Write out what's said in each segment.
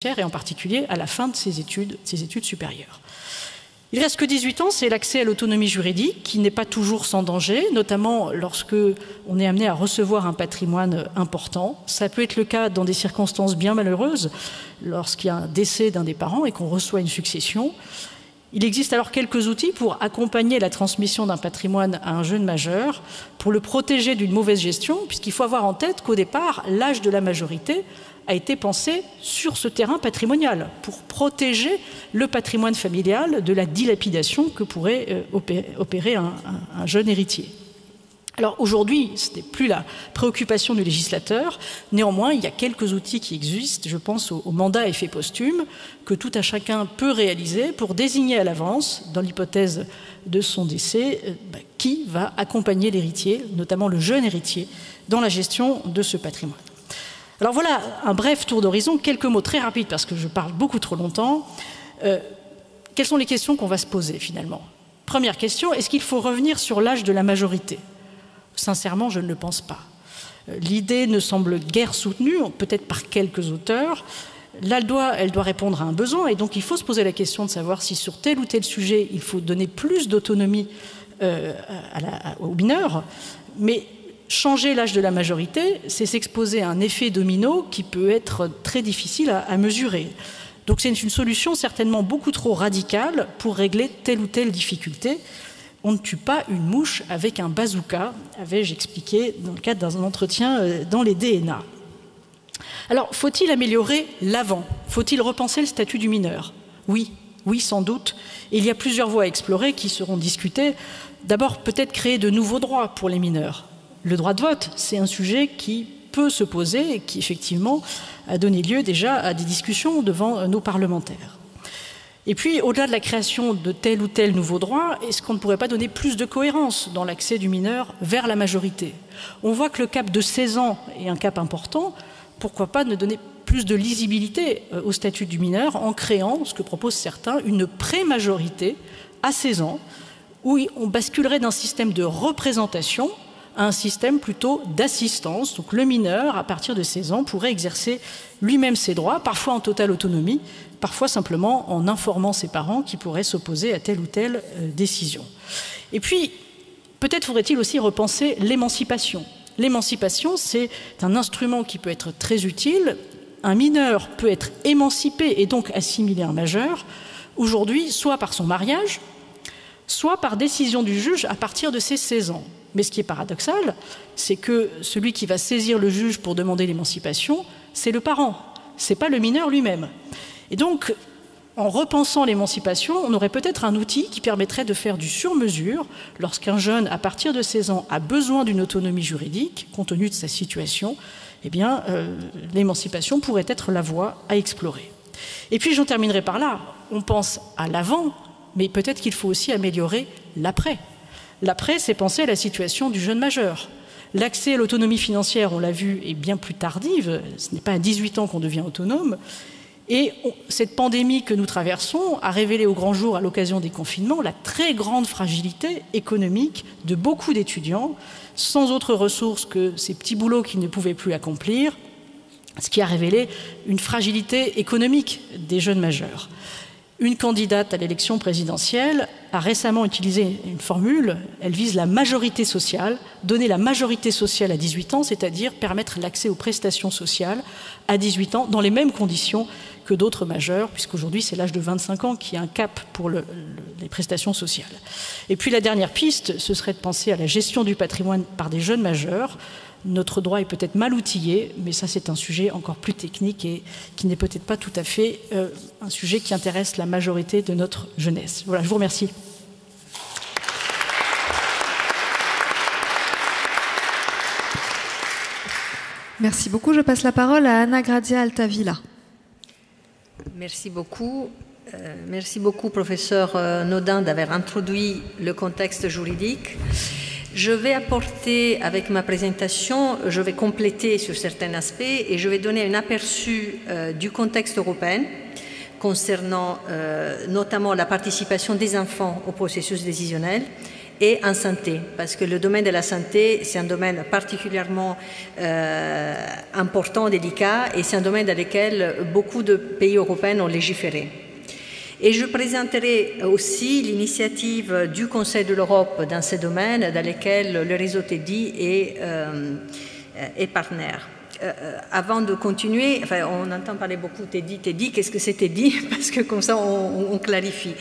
et en particulier à la fin de ses études supérieures. Il reste que 18 ans, c'est l'accès à l'autonomie juridique qui n'est pas toujours sans danger, notamment lorsque on est amené à recevoir un patrimoine important. Ça peut être le cas dans des circonstances bien malheureuses, lorsqu'il y a un décès d'un des parents et qu'on reçoit une succession. Il existe alors quelques outils pour accompagner la transmission d'un patrimoine à un jeune majeur, pour le protéger d'une mauvaise gestion, puisqu'il faut avoir en tête qu'au départ, l'âge de la majorité a été pensé sur ce terrain patrimonial, pour protéger le patrimoine familial de la dilapidation que pourrait opérer un jeune héritier. Alors aujourd'hui, ce n'est plus la préoccupation du législateur. Néanmoins, il y a quelques outils qui existent. Je pense au mandat à effet posthume que tout un chacun peut réaliser pour désigner à l'avance, dans l'hypothèse de son décès, qui va accompagner l'héritier, notamment le jeune héritier, dans la gestion de ce patrimoine. Alors voilà un bref tour d'horizon, quelques mots très rapides parce que je parle beaucoup trop longtemps. Quelles sont les questions qu'on va se poser finalement? Première question, est-ce qu'il faut revenir sur l'âge de la majorité? Sincèrement, je ne le pense pas. L'idée ne semble guère soutenue, peut-être par quelques auteurs. Là, elle doit répondre à un besoin et donc il faut se poser la question de savoir si sur tel ou tel sujet, il faut donner plus d'autonomie aux mineurs. Mais changer l'âge de la majorité, c'est s'exposer à un effet domino qui peut être très difficile à mesurer. Donc c'est une solution certainement beaucoup trop radicale pour régler telle ou telle difficulté. On ne tue pas une mouche avec un bazooka, avais-je expliqué dans le cadre d'un entretien dans les DNA. Alors, faut-il améliorer l'avant? Faut-il repenser le statut du mineur? Oui, sans doute. Et il y a plusieurs voies à explorer qui seront discutées. D'abord, peut-être créer de nouveaux droits pour les mineurs. Le droit de vote, c'est un sujet qui peut se poser et qui, effectivement, a donné lieu déjà à des discussions devant nos parlementaires. Et puis, au-delà de la création de tel ou tel nouveau droit, est-ce qu'on ne pourrait pas donner plus de cohérence dans l'accès du mineur vers la majorité? On voit que le cap de 16 ans est un cap important. Pourquoi pas ne donner plus de lisibilité au statut du mineur en créant, ce que proposent certains, une pré-majorité à 16 ans, où on basculerait d'un système de représentation à un système plutôt d'assistance. Donc le mineur, à partir de 16 ans, pourrait exercer lui-même ses droits, parfois en totale autonomie, parfois simplement en informant ses parents qui pourraient s'opposer à telle ou telle décision. Et puis, peut-être faudrait-il aussi repenser l'émancipation. L'émancipation, c'est un instrument qui peut être très utile. Un mineur peut être émancipé et donc assimilé à un majeur, aujourd'hui, soit par son mariage, soit par décision du juge à partir de ses 16 ans. Mais ce qui est paradoxal, c'est que celui qui va saisir le juge pour demander l'émancipation, c'est le parent, ce n'est pas le mineur lui-même. Et donc, en repensant l'émancipation, on aurait peut-être un outil qui permettrait de faire du sur-mesure lorsqu'un jeune, à partir de 16 ans, a besoin d'une autonomie juridique, compte tenu de sa situation, eh bien, l'émancipation pourrait être la voie à explorer. Et puis, j'en terminerai par là. On pense à l'avant, mais peut-être qu'il faut aussi améliorer l'après. L'après, c'est penser à la situation du jeune majeur. L'accès à l'autonomie financière, on l'a vu, est bien plus tardive. Ce n'est pas à 18 ans qu'on devient autonome. Et cette pandémie que nous traversons a révélé au grand jour, à l'occasion des confinements, la très grande fragilité économique de beaucoup d'étudiants, sans autre ressource que ces petits boulots qu'ils ne pouvaient plus accomplir, ce qui a révélé une fragilité économique des jeunes majeurs. Une candidate à l'élection présidentielle a récemment utilisé une formule, elle vise la majorité sociale, donner la majorité sociale à 18 ans, c'est-à-dire permettre l'accès aux prestations sociales à 18 ans dans les mêmes conditions que d'autres majeurs, puisqu'aujourd'hui c'est l'âge de 25 ans qui est un cap pour les prestations sociales. Et puis la dernière piste, ce serait de penser à la gestion du patrimoine par des jeunes majeurs. Notre droit est peut-être mal outillé, mais ça c'est un sujet encore plus technique et qui n'est peut-être pas tout à fait un sujet qui intéresse la majorité de notre jeunesse. Voilà, je vous remercie. Merci beaucoup. Je passe la parole à Anna Grazia Altavilla. Merci beaucoup. Merci beaucoup, professeur Naudin, d'avoir introduit le contexte juridique. Je vais apporter, avec ma présentation, je vais compléter sur certains aspects et je vais donner un aperçu du contexte européen concernant notamment la participation des enfants au processus décisionnel et en santé, parce que le domaine de la santé, c'est un domaine particulièrement important, délicat, et c'est un domaine dans lequel beaucoup de pays européens ont légiféré. Et je présenterai aussi l'initiative du Conseil de l'Europe dans ce domaine, dans lequel le réseau TEDI est partenaire. Avant de continuer, enfin, on entend parler beaucoup TEDI, qu'est-ce que c'est TEDI? Parce que comme ça, on clarifie.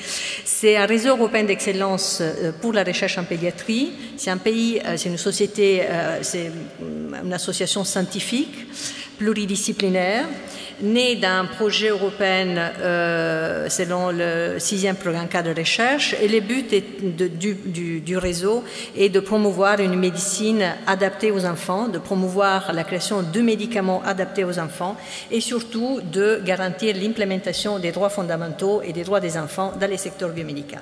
C'est un réseau européen d'excellence pour la recherche en pédiatrie. C'est un pays, c'est une société, c'est une association scientifique pluridisciplinaire, né d'un projet européen selon le 6e programme cadre de recherche, et le but du réseau est de promouvoir une médecine adaptée aux enfants, de promouvoir la création de médicaments adaptés aux enfants et surtout de garantir l'implémentation des droits fondamentaux et des droits des enfants dans les secteurs biomédicaux.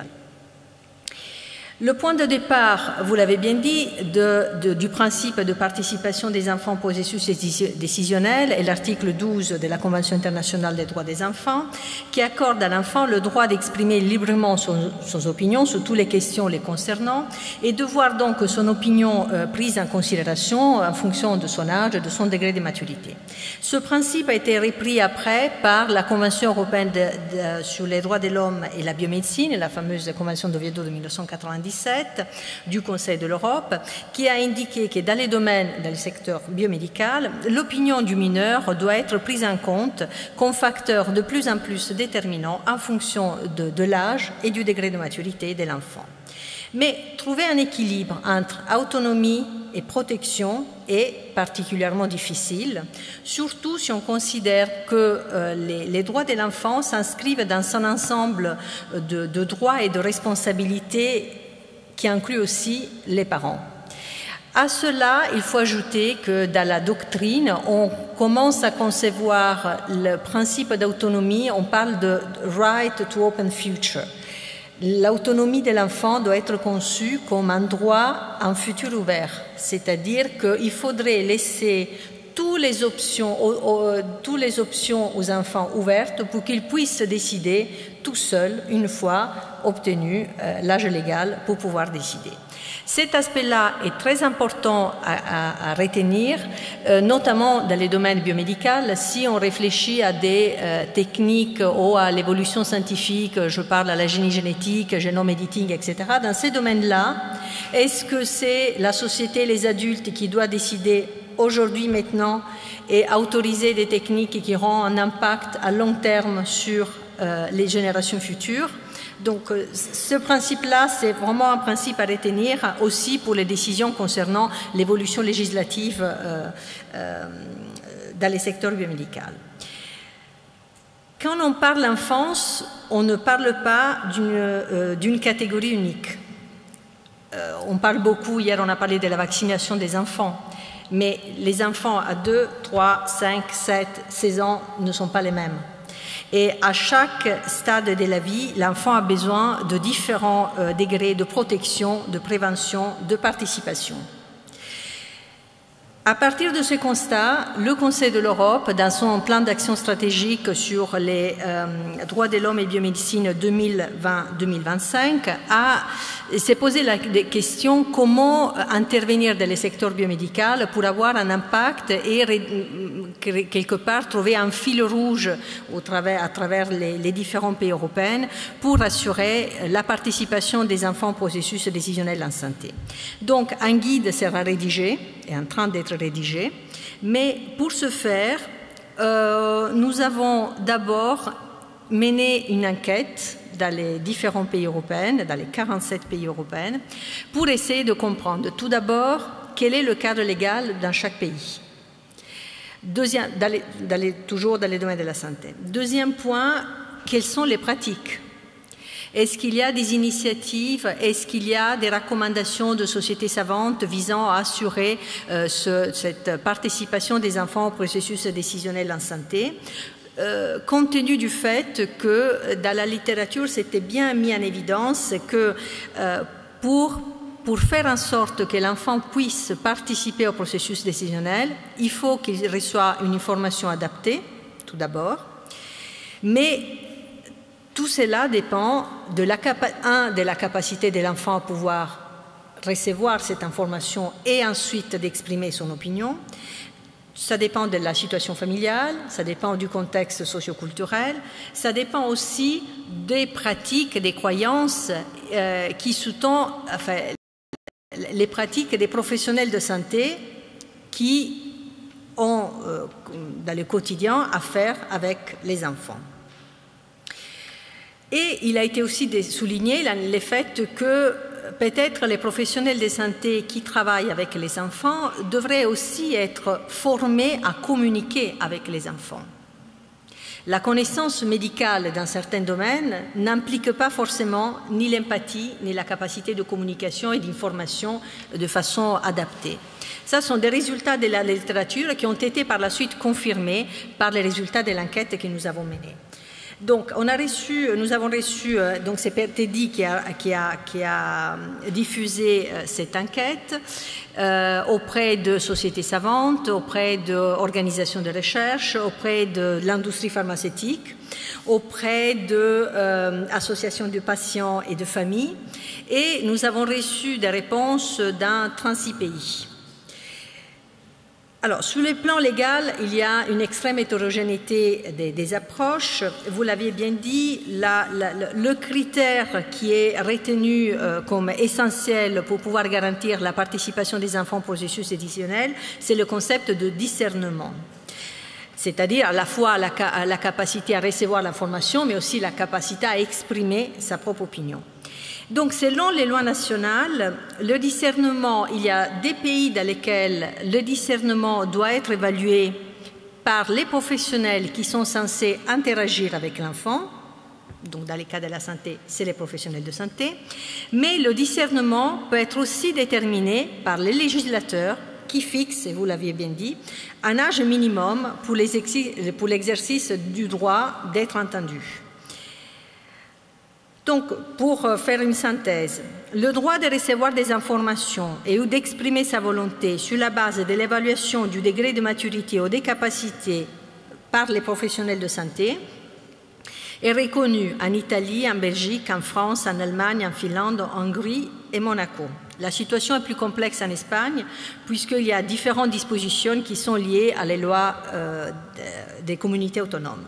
Le point de départ, vous l'avez bien dit, du principe de participation des enfants au processus décisionnel est l'article 12 de la Convention internationale des droits des enfants, qui accorde à l'enfant le droit d'exprimer librement son opinion sur toutes les questions les concernant et de voir donc son opinion prise en considération en fonction de son âge et de son degré de maturité. Ce principe a été repris après par la Convention européenne sur les droits de l'homme et la biomédecine, la fameuse Convention d'Oviedo de 1997, du Conseil de l'Europe, qui a indiqué que dans les domaines, dans le secteur biomédical, l'opinion du mineur doit être prise en compte comme facteur de plus en plus déterminant en fonction de l'âge et du degré de maturité de l'enfant. Mais trouver un équilibre entre autonomie et protection est particulièrement difficile, surtout si on considère que les droits de l'enfant s'inscrivent dans un ensemble de droits et de responsabilités qui inclut aussi les parents. À cela, il faut ajouter que dans la doctrine, on commence à concevoir le principe d'autonomie, on parle de « right to open future ». L'autonomie de l'enfant doit être conçue comme un droit à un futur ouvert, c'est-à-dire qu'il faudrait laisser toutes les options aux enfants ouvertes pour qu'ils puissent décider tout seuls une fois obtenu l'âge légal pour pouvoir décider. Cet aspect-là est très important à retenir, notamment dans les domaines biomédicaux. Si on réfléchit à des techniques ou à l'évolution scientifique, je parle à la génétique, génome editing, etc., dans ces domaines-là, est-ce que c'est la société, les adultes qui doivent décider aujourd'hui, maintenant, et autoriser des techniques qui auront un impact à long terme sur les générations futures? Donc, ce principe-là, c'est vraiment un principe à retenir aussi pour les décisions concernant l'évolution législative dans les secteurs biomédicaux. Quand on parle d'enfance, on ne parle pas d'une catégorie unique. On parle beaucoup, hier on a parlé de la vaccination des enfants, mais les enfants à 2, 3, 5, 7, 16 ans ne sont pas les mêmes. Et à chaque stade de la vie, l'enfant a besoin de différents degrés de protection, de prévention, de participation. À partir de ce constat, le Conseil de l'Europe, dans son plan d'action stratégique sur les droits de l'homme et biomédecine 2020-2025, s'est posé la question comment intervenir dans les secteurs biomédicaux pour avoir un impact et quelque part trouver un fil rouge à travers les différents pays européens pour assurer la participation des enfants au processus décisionnel en santé. Donc, un guide sera rédigé, est en train d'être rédigé, mais pour ce faire, nous avons d'abord mené une enquête dans les différents pays européens, dans les 47 pays européens, pour essayer de comprendre tout d'abord quel est le cadre légal dans chaque pays. Toujours dans les domaines de la santé. Deuxième point, quelles sont les pratiques? Est-ce qu'il y a des initiatives? Est-ce qu'il y a des recommandations de sociétés savantes visant à assurer cette participation des enfants au processus décisionnel en santé? Compte tenu du fait que dans la littérature, c'était bien mis en évidence que pour faire en sorte que l'enfant puisse participer au processus décisionnel, il faut qu'il reçoive une information adaptée, tout d'abord, mais tout cela dépend de la capacité de l'enfant à pouvoir recevoir cette information et ensuite d'exprimer son opinion. Ça dépend de la situation familiale, ça dépend du contexte socioculturel, ça dépend aussi des pratiques, des croyances qui sous-tendent, enfin, les pratiques des professionnels de santé qui ont dans le quotidien affaire avec les enfants. Et il a été aussi souligné le fait que peut-être les professionnels de santé qui travaillent avec les enfants devraient aussi être formés à communiquer avec les enfants. La connaissance médicale dans certains domaines n'implique pas forcément ni l'empathie, ni la capacité de communication et d'information de façon adaptée. Ce sont des résultats de la littérature qui ont été par la suite confirmés par les résultats de l'enquête que nous avons menée. Donc, nous avons reçu, donc c'est PRTD qui a diffusé cette enquête auprès de sociétés savantes, auprès d'organisations de recherche, auprès de l'industrie pharmaceutique, auprès d'associations de patients et de familles, et nous avons reçu des réponses dans 36 pays. Alors, sur le plan légal, il y a une extrême hétérogénéité des approches. Vous l'aviez bien dit, le critère qui est retenu comme essentiel pour pouvoir garantir la participation des enfants au processus décisionnel, c'est le concept de discernement. C'est-à-dire à la fois la capacité à recevoir l'information, mais aussi la capacité à exprimer sa propre opinion. Donc, selon les lois nationales, le discernement, il y a des pays dans lesquels le discernement doit être évalué par les professionnels qui sont censés interagir avec l'enfant. Donc, dans les cas de la santé, c'est les professionnels de santé. Mais le discernement peut être aussi déterminé par les législateurs qui fixent, et vous l'aviez bien dit, un âge minimum pour l'exercice du droit d'être entendu. Donc, pour faire une synthèse, le droit de recevoir des informations et ou d'exprimer sa volonté sur la base de l'évaluation du degré de maturité ou des capacités par les professionnels de santé est reconnu en Italie, en Belgique, en France, en Allemagne, en Finlande, en Hongrie et Monaco. La situation est plus complexe en Espagne puisqu'il y a différentes dispositions qui sont liées à les lois des communautés autonomes.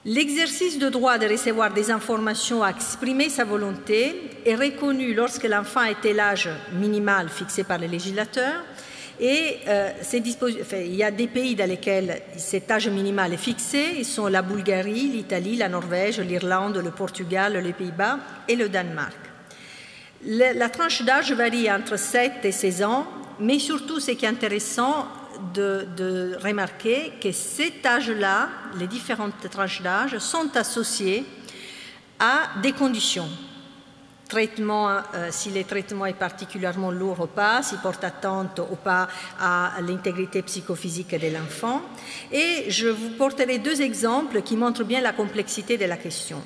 L'exercice de droit de recevoir des informations à exprimer sa volonté est reconnu lorsque l'enfant a été l'âge minimal fixé par le législateur et il y a des pays dans lesquels cet âge minimal est fixé, ils sont la Bulgarie, l'Italie, la Norvège, l'Irlande, le Portugal, les Pays-Bas et le Danemark. La tranche d'âge varie entre 7 et 16 ans, mais surtout ce qui est intéressant de remarquer que cet âge-là, les différentes tranches d'âge, sont associées à des conditions. Traitement, si le traitement est particulièrement lourd ou pas, s'il porte atteinte ou pas à l'intégrité psychophysique de l'enfant. Et je vous porterai 2 exemples qui montrent bien la complexité de la question.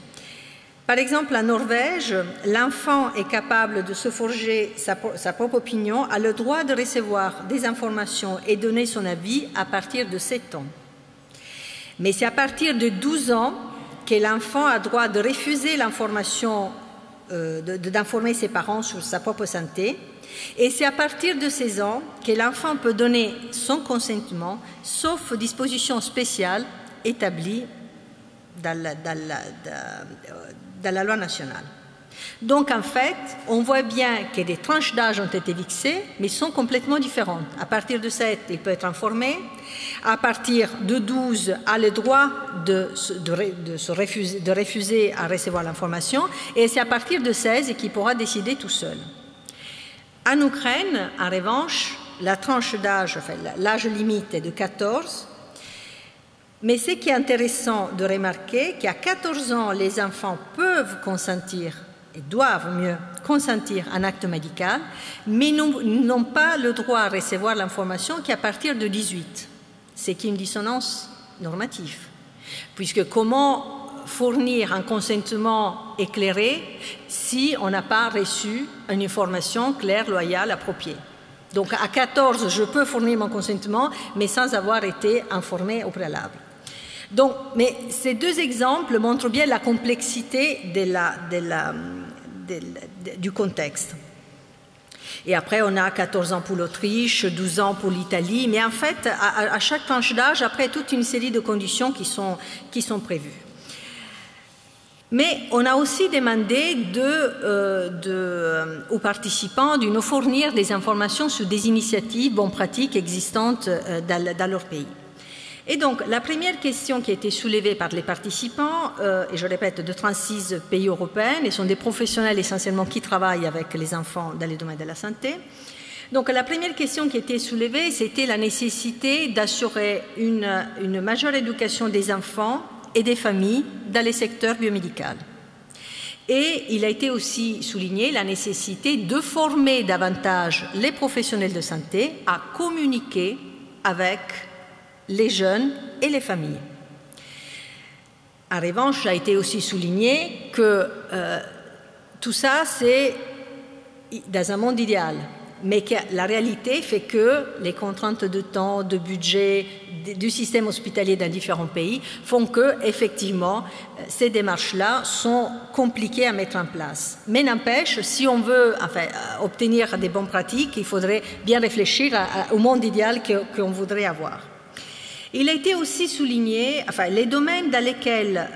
Par exemple, en Norvège, l'enfant est capable de se forger sa propre opinion, a le droit de recevoir des informations et donner son avis à partir de 7 ans. Mais c'est à partir de 12 ans que l'enfant a le droit de refuser l'information, d'informer ses parents sur sa propre santé. Et c'est à partir de 16 ans que l'enfant peut donner son consentement, sauf dispositions spéciales établies dans la loi nationale. Donc, en fait, on voit bien que des tranches d'âge ont été fixées, mais sont complètement différentes. À partir de 7, il peut être informé. À partir de 12, a le droit de refuser à recevoir l'information. Et c'est à partir de 16 qu'il pourra décider tout seul. En Ukraine, en revanche, la tranche d'âge, enfin, l'âge limite est de 14. Mais ce qui est intéressant de remarquer, qu'à 14 ans, les enfants peuvent consentir, et doivent mieux consentir à un acte médical, mais n'ont pas le droit à recevoir l'information qu'à partir de 18. C'est une dissonance normative. Puisque comment fournir un consentement éclairé si on n'a pas reçu une information claire, loyale, appropriée? Donc à 14, je peux fournir mon consentement, mais sans avoir été informé au préalable. Donc, mais ces 2 exemples montrent bien la complexité du contexte. Et après, on a 14 ans pour l'Autriche, 12 ans pour l'Italie. Mais en fait, à chaque tranche d'âge, après, toute une série de conditions qui sont prévues. Mais on a aussi demandé aux participants de nous fournir des informations sur des initiatives bonnes pratiques existantes dans leur pays. Et donc, la première question qui a été soulevée par les participants, et je répète, de 36 pays européens, et sont des professionnels essentiellement qui travaillent avec les enfants dans le domaine de la santé. Donc, la première question qui a été soulevée, c'était la nécessité d'assurer une majeure éducation des enfants et des familles dans les secteurs biomédicaux. Et il a été aussi souligné la nécessité de former davantage les professionnels de santé à communiquer avec les jeunes et les familles. En revanche, il a été aussi souligné que tout ça, c'est dans un monde idéal, mais que la réalité fait que les contraintes de temps, de budget, du système hospitalier dans différents pays font que, effectivement, ces démarches-là sont compliquées à mettre en place. Mais n'empêche, si on veut obtenir des bonnes pratiques, il faudrait bien réfléchir au monde idéal qu'on voudrait avoir. Il a été aussi souligné, les domaines dans lesquels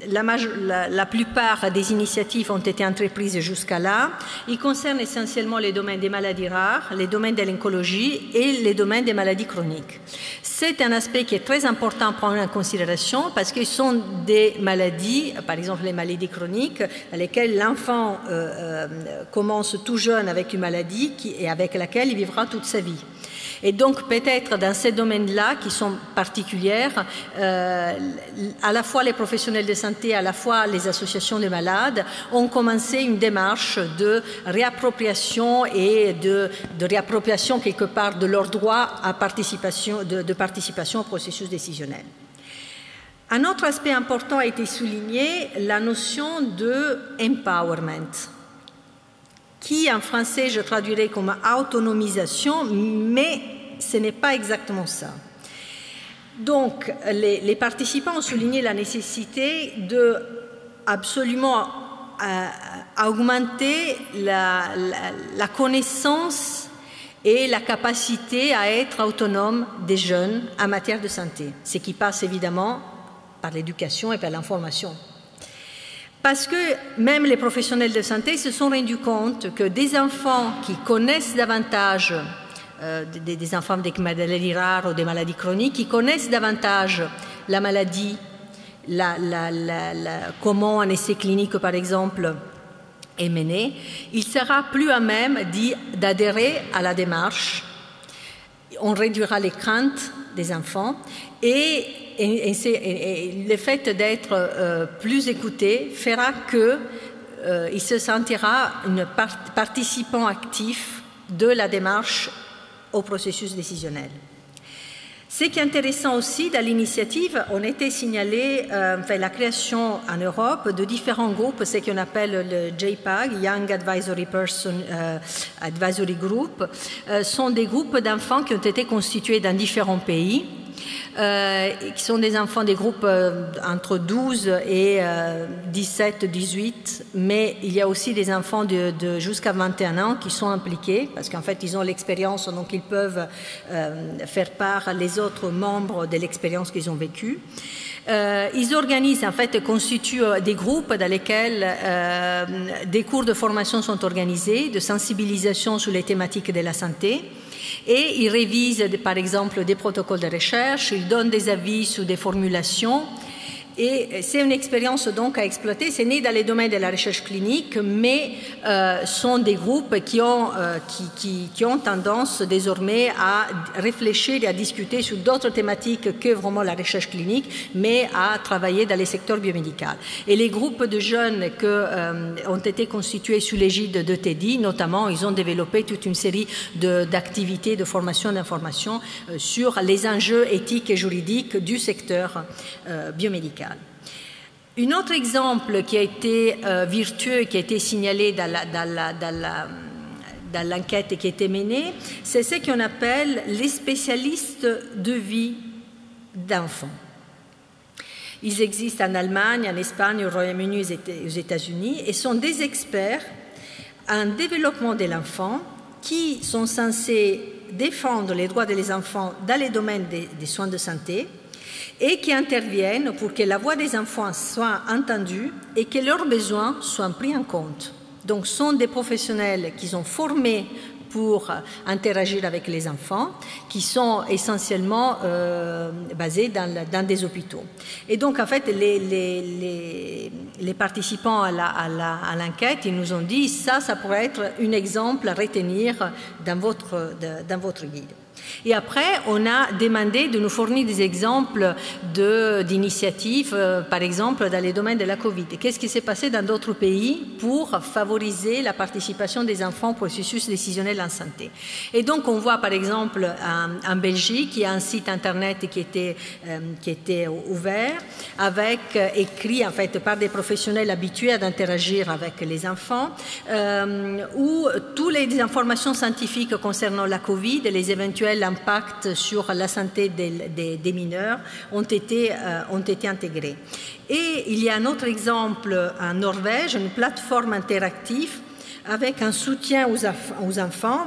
la plupart des initiatives ont été entreprises jusqu'à là, ils concernent essentiellement les domaines des maladies rares, les domaines de l'oncologie et les domaines des maladies chroniques. C'est un aspect qui est très important à prendre en considération parce que ce sont des maladies, par exemple les maladies chroniques, dans lesquelles l'enfant commence tout jeune avec une maladie et avec laquelle il vivra toute sa vie. Et donc, peut-être dans ces domaines-là, qui sont particulières, à la fois les professionnels de santé, à la fois les associations de malades, ont commencé une démarche de réappropriation et de réappropriation quelque part de leur droit à de participation au processus décisionnel. Un autre aspect important a été souligné, la notion de empowerment, qui en français je traduirais comme autonomisation, mais ce n'est pas exactement ça. Donc, les participants ont souligné la nécessité de absolument augmenter la connaissance et la capacité à être autonome des jeunes en matière de santé, ce qui passe évidemment par l'éducation et par l'information. Parce que même les professionnels de santé se sont rendus compte que des enfants qui connaissent davantage, des enfants avec des maladies rares ou des maladies chroniques, qui connaissent davantage la maladie, comment un essai clinique, par exemple, est mené, il sera plus à même d'adhérer à la démarche. On réduira les craintes des enfants et le fait d'être plus écouté fera qu'il se sentira un participant actif de la démarche au processus décisionnel. Ce qui est intéressant aussi dans l'initiative, on a été signalé la création en Europe de différents groupes, ce qu'on appelle le JPAG, Young Advisory Person Advisory Group, sont des groupes d'enfants qui ont été constitués dans différents pays, qui sont des enfants des groupes entre 12 et 17, 18, mais il y a aussi des enfants de jusqu'à 21 ans qui sont impliqués, parce qu'en fait, ils ont l'expérience, donc ils peuvent faire part les autres membres de l'expérience qu'ils ont vécue. Ils organisent, en fait, constituent des groupes dans lesquels des cours de formation sont organisés, de sensibilisation sur les thématiques de la santé. Et ils révisent, par exemple, des protocoles de recherche, ils donnent des avis sur des formulations. Et c'est une expérience donc à exploiter. C'est né dans les domaines de la recherche clinique, mais sont des groupes qui ont tendance désormais à réfléchir et à discuter sur d'autres thématiques que vraiment la recherche clinique, mais à travailler dans les secteurs biomédicaux. Et les groupes de jeunes qui ont été constitués sous l'égide de TEDI, notamment, ils ont développé toute une série d'activités, de formation, d'information sur les enjeux éthiques et juridiques du secteur biomédical. Un autre exemple qui a été virtueux, qui a été signalé dans l'enquête qui a été menée, c'est ce qu'on appelle les spécialistes de vie d'enfants. Ils existent en Allemagne, en Espagne, au Royaume-Uni et aux États-Unis et sont des experts un développement de l'enfant qui sont censés défendre les droits des enfants dans les domaines des soins de santé et qui interviennent pour que la voix des enfants soit entendue et que leurs besoins soient pris en compte. Donc, ce sont des professionnels qui sont formés pour interagir avec les enfants, qui sont essentiellement basés dans des hôpitaux. Et donc, en fait, les participants à l'enquête, ils nous ont dit ça pourrait être un exemple à retenir dans votre guide. Et après, on a demandé de nous fournir des exemples d'initiatives, par exemple, dans les domaines de la Covid. Qu'est-ce qui s'est passé dans d'autres pays pour favoriser la participation des enfants au processus décisionnel en santé? Et donc, on voit, par exemple, en Belgique, il y a un site Internet qui était ouvert, avec écrit, en fait, par des professionnels habitués à interagir avec les enfants, où toutes les informations scientifiques concernant la Covid et les éventuels impacts sur la santé des mineurs ont été intégrés. Et il y a un autre exemple en Norvège, une plateforme interactive avec un soutien aux enfants.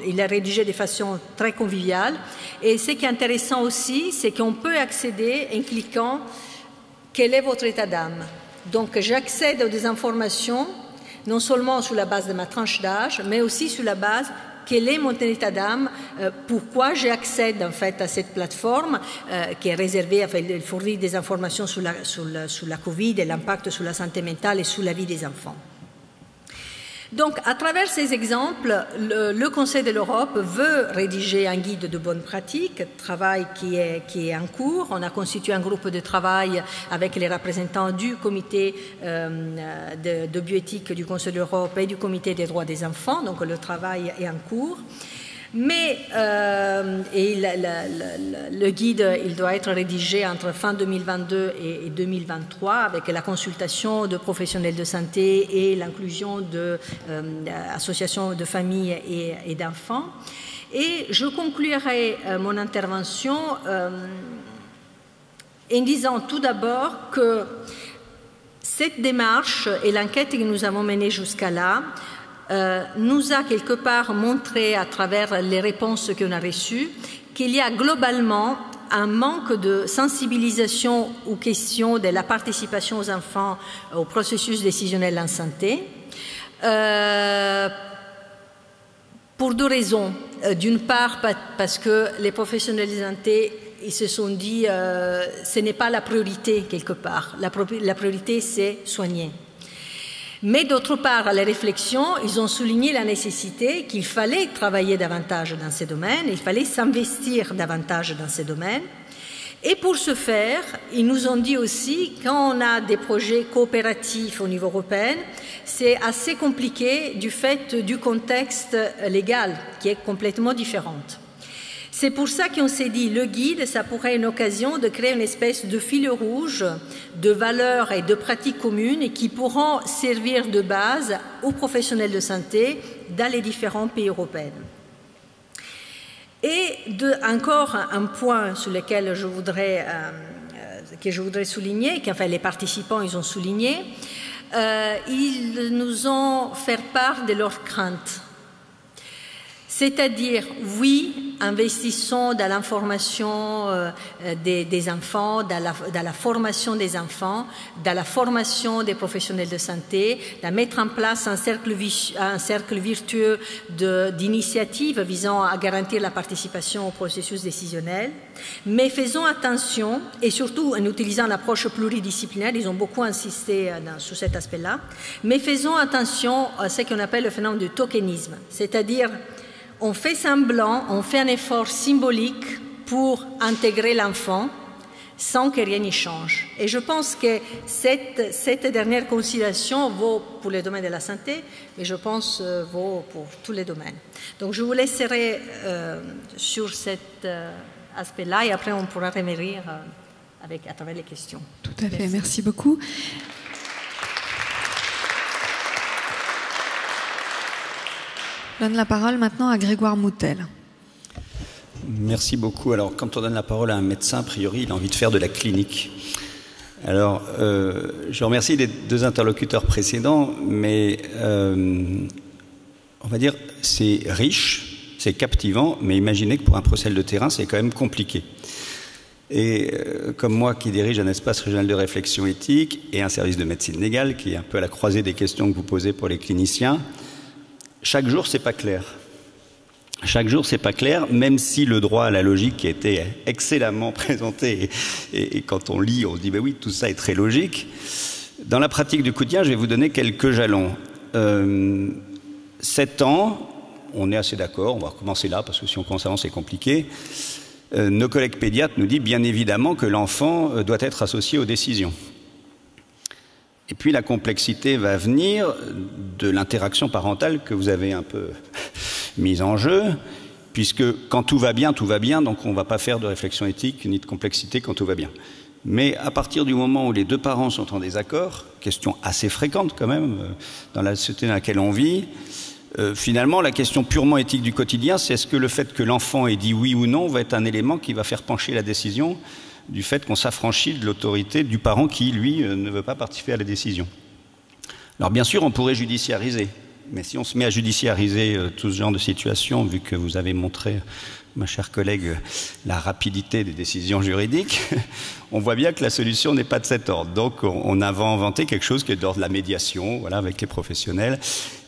Il est rédigé de façon très conviviale. Et ce qui est intéressant aussi, c'est qu'on peut accéder en cliquant « Quel est votre état d'âme ?» Donc, j'accède aux des informations, non seulement sur la base de ma tranche d'âge, mais aussi sur la base quel est mon état d'âme, pourquoi j'accède en fait à cette plateforme qui est réservée à fournir des informations sur la Covid et l'impact sur la santé mentale et sur la vie des enfants. Donc, à travers ces exemples, le Conseil de l'Europe veut rédiger un guide de bonnes pratiques, travail qui est en cours. On a constitué un groupe de travail avec les représentants du comité de bioéthique du Conseil de l'Europe et du comité des droits des enfants. Donc, le travail est en cours. Mais le guide, il doit être rédigé entre fin 2022 et 2023 avec la consultation de professionnels de santé et l'inclusion d'associations de familles et d'enfants. Et je conclurai mon intervention en disant tout d'abord que cette démarche et l'enquête que nous avons menée jusqu'à là nous a quelque part montré à travers les réponses qu'on a reçues qu'il y a globalement un manque de sensibilisation aux questions de la participation aux enfants au processus décisionnel en santé pour deux raisons. D'une part, parce que les professionnels de santé ils se sont dit ce n'est pas la priorité quelque part. La priorité, c'est soigner. Mais d'autre part, à la réflexion, ils ont souligné la nécessité qu'il fallait travailler davantage dans ces domaines, il fallait s'investir davantage dans ces domaines. Et pour ce faire, ils nous ont dit aussi, quand on a des projets coopératifs au niveau européen, c'est assez compliqué du fait du contexte légal qui est complètement différent. C'est pour ça qu'on s'est dit, le guide, ça pourrait être une occasion de créer une espèce de fil rouge de valeurs et de pratiques communes qui pourront servir de base aux professionnels de santé dans les différents pays européens. Et encore un point sur lequel je voudrais souligner, qu'enfin les participants ils ont souligné, ils nous ont fait part de leurs craintes. C'est-à-dire, oui, investissons dans l'information des enfants, dans la formation des enfants, dans la formation des professionnels de santé, de mettre en place un cercle vertueux d'initiatives visant à garantir la participation au processus décisionnel. Mais faisons attention, et surtout en utilisant l'approche pluridisciplinaire, ils ont beaucoup insisté sur cet aspect-là, mais faisons attention à ce qu'on appelle le phénomène du tokenisme, c'est-à-dire on fait semblant, on fait un effort symbolique pour intégrer l'enfant sans que rien n'y change. Et je pense que cette dernière considération vaut pour le domaine de la santé, mais je pense vaut pour tous les domaines. Donc je vous laisserai sur cet aspect-là et après on pourra revenir à travers les questions. Tout à fait, merci beaucoup. Je donne la parole maintenant à Grégoire Moutel. Merci beaucoup. Alors, quand on donne la parole à un médecin, a priori, il a envie de faire de la clinique. Alors, je remercie les deux interlocuteurs précédents, mais on va dire, c'est riche, c'est captivant, mais imaginez que pour un procès de terrain, c'est quand même compliqué. Et comme moi qui dirige un espace régional de réflexion éthique et un service de médecine légale, qui est un peu à la croisée des questions que vous posez pour les cliniciens, chaque jour, c'est pas clair. Chaque jour, c'est pas clair, même si le droit à la logique qui a été excellemment présenté, et quand on lit, on se dit, ben oui, tout ça est très logique. Dans la pratique du quotidien, je vais vous donner quelques jalons. 7 ans, on est assez d'accord, on va recommencer là, parce que si on commence avant, c'est compliqué. Nos collègues pédiatres nous disent bien évidemment que l'enfant doit être associé aux décisions. Et puis la complexité va venir de l'interaction parentale que vous avez un peu mise en jeu, puisque quand tout va bien, donc on ne va pas faire de réflexion éthique ni de complexité quand tout va bien. Mais à partir du moment où les deux parents sont en désaccord, question assez fréquente quand même dans la société dans laquelle on vit, finalement, la question purement éthique du quotidien, c'est est-ce que le fait que l'enfant ait dit oui ou non va être un élément qui va faire pencher la décision du fait qu'on s'affranchit de l'autorité du parent qui, lui, ne veut pas participer à la décision. Alors bien sûr, on pourrait judiciariser, mais si on se met à judiciariser tout ce genre de situation, vu que vous avez montré, ma chère collègue, la rapidité des décisions juridiques, on voit bien que la solution n'est pas de cet ordre. Donc on a inventé quelque chose qui est d'ordre de la médiation, voilà, avec les professionnels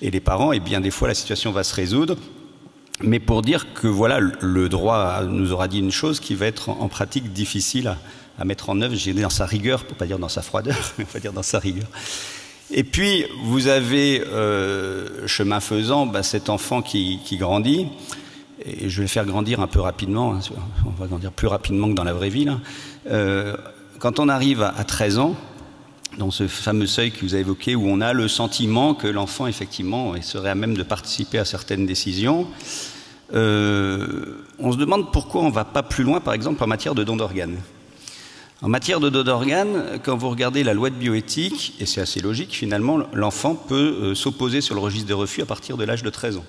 et les parents, et bien des fois la situation va se résoudre. Mais pour dire que voilà, le droit nous aura dit une chose qui va être en pratique difficile à mettre en œuvre, j'ai dit dans sa rigueur, pour ne pas dire dans sa froideur, mais on va dire dans sa rigueur. Et puis vous avez, chemin faisant, cet enfant qui grandit. Et je vais le faire grandir un peu rapidement, hein, on va grandir plus rapidement que dans la vraie vie. Là. Quand on arrive à 13 ans, dans ce fameux seuil que vous avez évoqué, où on a le sentiment que l'enfant, effectivement, serait à même de participer à certaines décisions, on se demande pourquoi on ne va pas plus loin, par exemple, en matière de don d'organes. En matière de don d'organes, quand vous regardez la loi de bioéthique, et c'est assez logique, finalement, l'enfant peut s'opposer sur le registre des refus à partir de l'âge de 13 ans.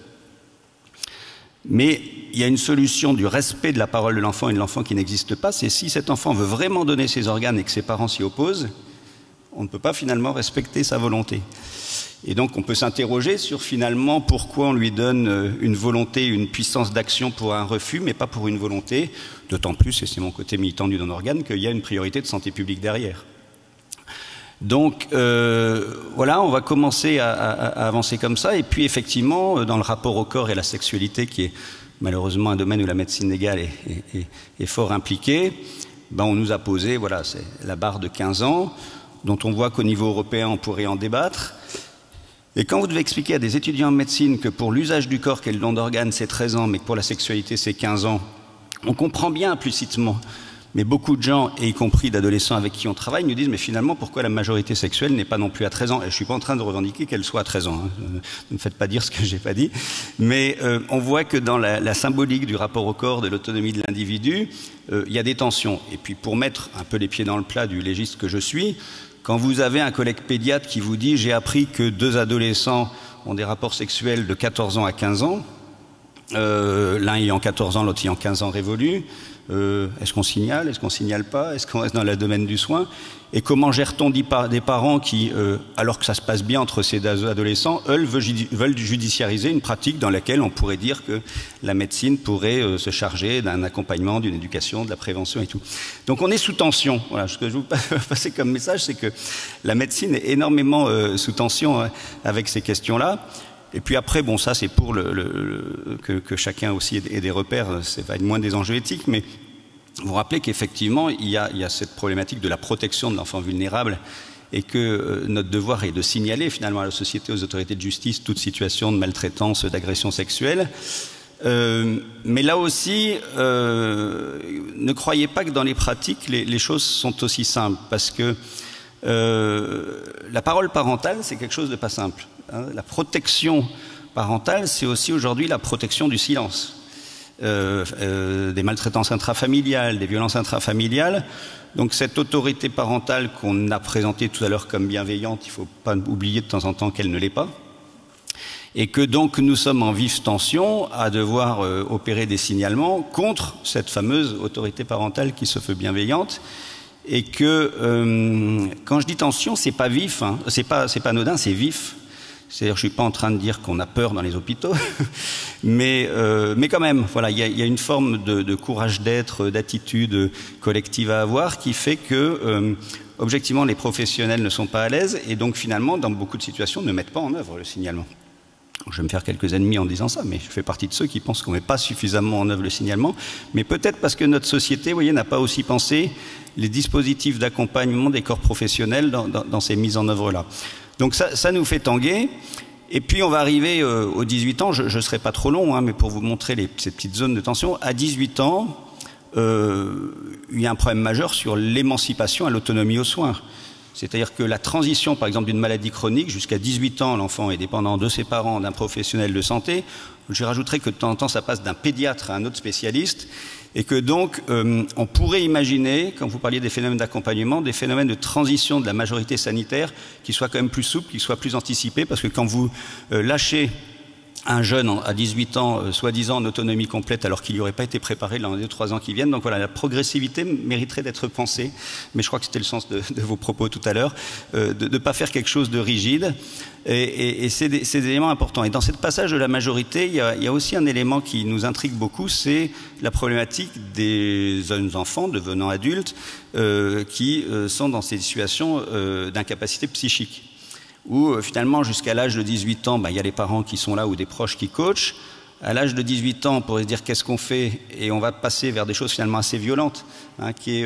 Mais il y a une solution du respect de la parole de l'enfant et de l'enfant qui n'existe pas, c'est si cet enfant veut vraiment donner ses organes et que ses parents s'y opposent, on ne peut pas finalement respecter sa volonté. Et donc on peut s'interroger sur finalement pourquoi on lui donne une volonté, une puissance d'action pour un refus, mais pas pour une volonté, d'autant plus, et c'est mon côté militant du don d'organes, qu'il y a une priorité de santé publique derrière. Donc voilà, on va commencer à avancer comme ça, et puis effectivement, dans le rapport au corps et à la sexualité, qui est malheureusement un domaine où la médecine légale est fort impliquée, on nous a posé, voilà, c'est la barre de 15 ans, dont on voit qu'au niveau européen, on pourrait en débattre. Et quand vous devez expliquer à des étudiants en médecine que pour l'usage du corps, qu'est le don d'organes, c'est 13 ans, mais que pour la sexualité, c'est 15 ans, on comprend bien implicitement. Mais beaucoup de gens, et y compris d'adolescents avec qui on travaille, nous disent mais finalement pourquoi la majorité sexuelle n'est pas non plus à 13 ans. Et je ne suis pas en train de revendiquer qu'elle soit à 13 ans. Hein. Ne me faites pas dire ce que je n'ai pas dit. Mais on voit que dans la symbolique du rapport au corps, de l'autonomie de l'individu, il y a des tensions. Et puis pour mettre un peu les pieds dans le plat du légiste que je suis, quand vous avez un collègue pédiatre qui vous dit « j'ai appris que 2 adolescents ont des rapports sexuels de 14 ans à 15 ans, l'un ayant 14 ans, l'autre ayant 15 ans révolus, est-ce qu'on signale, est-ce qu'on signale pas, est-ce qu'on reste dans le domaine du soin? Et comment gère-t-on des parents qui, alors que ça se passe bien entre ces 2 adolescents, eux veulent judiciariser une pratique dans laquelle on pourrait dire que la médecine pourrait se charger d'un accompagnement, d'une éducation, de la prévention et tout. Donc on est sous tension. Voilà, ce que je vous passer comme message, c'est que la médecine est énormément sous tension avec ces questions-là. Et puis après, bon, ça c'est pour que chacun aussi ait des repères, c'est pas moins des enjeux éthiques, mais vous rappelez qu'effectivement, il y a cette problématique de la protection de l'enfant vulnérable et que notre devoir est de signaler finalement à la société, aux autorités de justice, toute situation de maltraitance, d'agression sexuelle. Mais là aussi, ne croyez pas que dans les pratiques, les choses sont aussi simples, parce que la parole parentale, c'est quelque chose de pas simple. La protection parentale, c'est aussi aujourd'hui la protection du silence, des maltraitances intrafamiliales, des violences intrafamiliales. Donc cette autorité parentale qu'on a présentée tout à l'heure comme bienveillante, il ne faut pas oublier de temps en temps qu'elle ne l'est pas. Et que donc nous sommes en vive tension à devoir opérer des signalements contre cette fameuse autorité parentale qui se veut bienveillante. Et que quand je dis tension, c'est pas vif, hein, c'est pas anodin, c'est vif. C'est-à-dire, je ne suis pas en train de dire qu'on a peur dans les hôpitaux, mais quand même, voilà, il y a une forme de courage d'être, d'attitude collective à avoir qui fait que, objectivement, les professionnels ne sont pas à l'aise et donc, finalement, dans beaucoup de situations, ne mettent pas en œuvre le signalement. Je vais me faire quelques ennemis en disant ça, mais je fais partie de ceux qui pensent qu'on ne met pas suffisamment en œuvre le signalement, mais peut-être parce que notre société, vous voyez, n'a pas aussi pensé les dispositifs d'accompagnement des corps professionnels dans ces mises en œuvre-là. Donc ça nous fait tanguer. Et puis on va arriver aux 18 ans, je ne serai pas trop long, hein, mais pour vous montrer ces petites zones de tension, à 18 ans, il y a un problème majeur sur l'émancipation à l'autonomie aux soins. C'est-à-dire que la transition, par exemple, d'une maladie chronique, jusqu'à 18 ans, l'enfant est dépendant de ses parents, d'un professionnel de santé. Je rajouterais que de temps en temps, ça passe d'un pédiatre à un autre spécialiste. Et que donc, on pourrait imaginer, quand vous parliez des phénomènes d'accompagnement, des phénomènes de transition de la majorité sanitaire qui soient quand même plus souples, qui soient plus anticipés, parce que quand vous lâchez un jeune à 18 ans, soi-disant en autonomie complète, alors qu'il n'y aurait pas été préparé dans les 2-3 ans qui viennent. Donc voilà, la progressivité mériterait d'être pensée, mais je crois que c'était le sens de vos propos tout à l'heure, de ne pas faire quelque chose de rigide, et c'est des éléments importants. Et dans ce passage de la majorité, il y a aussi un élément qui nous intrigue beaucoup, c'est la problématique des jeunes enfants devenant adultes qui sont dans ces situations d'incapacité psychique, où finalement jusqu'à l'âge de 18 ans, il y a les parents qui sont là ou des proches qui coachent. À l'âge de 18 ans, on pourrait se dire qu'est-ce qu'on fait, et on va passer vers des choses finalement assez violentes, hein, qui est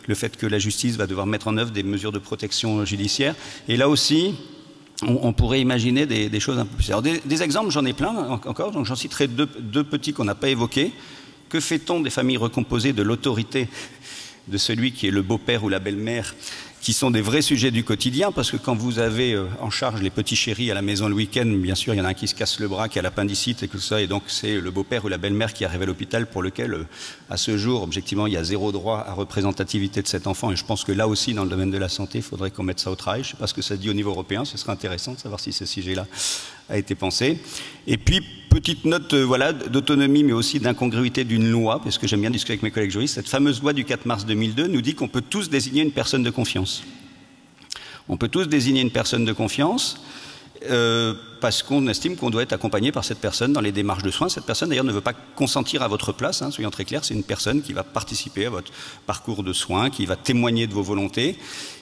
le fait que la justice va devoir mettre en œuvre des mesures de protection judiciaire. Et là aussi, on pourrait imaginer des choses un peu plus. Alors des exemples, j'en ai plein encore, donc j'en citerai deux petits qu'on n'a pas évoqués. Que fait-on des familles recomposées de l'autorité de celui qui est le beau-père ou la belle-mère, qui sont des vrais sujets du quotidien, parce que quand vous avez en charge les petits chéris à la maison le week-end, bien sûr, il y en a un qui se casse le bras, qui a l'appendicite et tout ça, et donc c'est le beau-père ou la belle-mère qui arrive à l'hôpital, pour lequel, à ce jour, objectivement, il y a zéro droit à représentativité de cet enfant, et je pense que là aussi, dans le domaine de la santé, il faudrait qu'on mette ça au travail. Je ne sais pas ce que ça dit au niveau européen, ce serait intéressant de savoir si ce sujet-là a été pensé. Et puis, petite note voilà, d'autonomie, mais aussi d'incongruité d'une loi, parce que j'aime bien discuter avec mes collègues juristes. Cette fameuse loi du 4 mars 2002 nous dit qu'on peut tous désigner une personne de confiance. On peut tous désigner une personne de confiance parce qu'on estime qu'on doit être accompagné par cette personne dans les démarches de soins. Cette personne, d'ailleurs, ne veut pas consentir à votre place, hein, soyons très clairs, c'est une personne qui va participer à votre parcours de soins, qui va témoigner de vos volontés.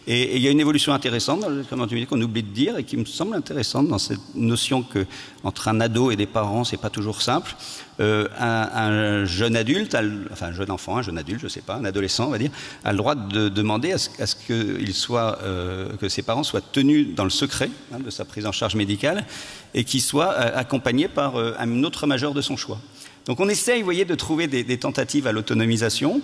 Et il y a une évolution intéressante dans le traitement qu'on oublie de dire et qui me semble intéressante dans cette notion que entre un ado et des parents, c'est pas toujours simple. Un jeune adulte, enfin un jeune enfant, un jeune adulte, je sais pas, un adolescent, on va dire, a le droit de demander à ce que ses parents soient tenus dans le secret, hein, de sa prise en charge médicale, et qu'il soit accompagné par un autre majeur de son choix. Donc on essaye, vous voyez, de trouver des tentatives à l'autonomisation.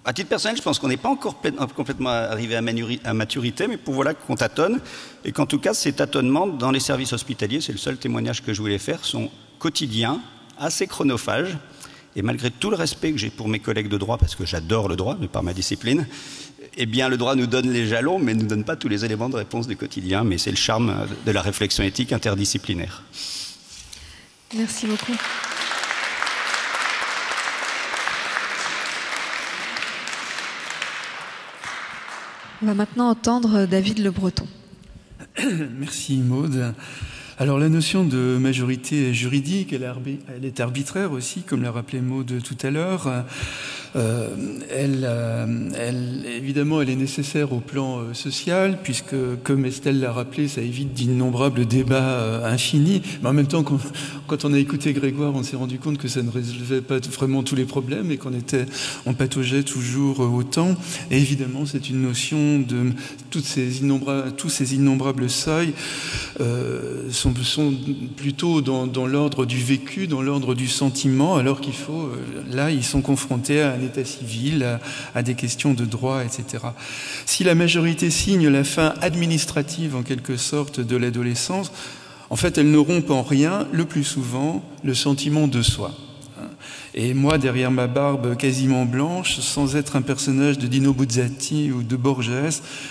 À titre personnel, je pense qu'on n'est pas encore complètement arrivé à maturité, mais pour voilà qu'on tâtonne, et qu'en tout cas, ces tâtonnements dans les services hospitaliers, c'est le seul témoignage que je voulais faire, sont quotidiens, assez chronophages, et malgré tout le respect que j'ai pour mes collègues de droit, parce que j'adore le droit, de par ma discipline, eh bien, le droit nous donne les jalons, mais ne nous donne pas tous les éléments de réponse du quotidien, mais c'est le charme de la réflexion éthique interdisciplinaire. Merci beaucoup. On va maintenant entendre David Le Breton. Merci Maude. Alors la notion de majorité juridique, elle est arbitraire aussi, comme l'a rappelé Maude tout à l'heure. Évidemment, elle est nécessaire au plan social, puisque, comme Estelle l'a rappelé, ça évite d'innombrables débats infinis. Mais en même temps, quand on a écouté Grégoire, on s'est rendu compte que ça ne résolvait pas vraiment tous les problèmes et on pataugeait toujours autant. Et évidemment, c'est une notion de tous ces innombrables seuils sont plutôt dans l'ordre du vécu, dans l'ordre du sentiment, alors qu'il faut, là, ils sont confrontés à un état civil, à des questions de droit, etc. Si la majorité signe la fin administrative, en quelque sorte, de l'adolescence, en fait, elle ne rompt en rien, le plus souvent, le sentiment de soi. Et moi, derrière ma barbe quasiment blanche, sans être un personnage de Dino Buzzati ou de Borges,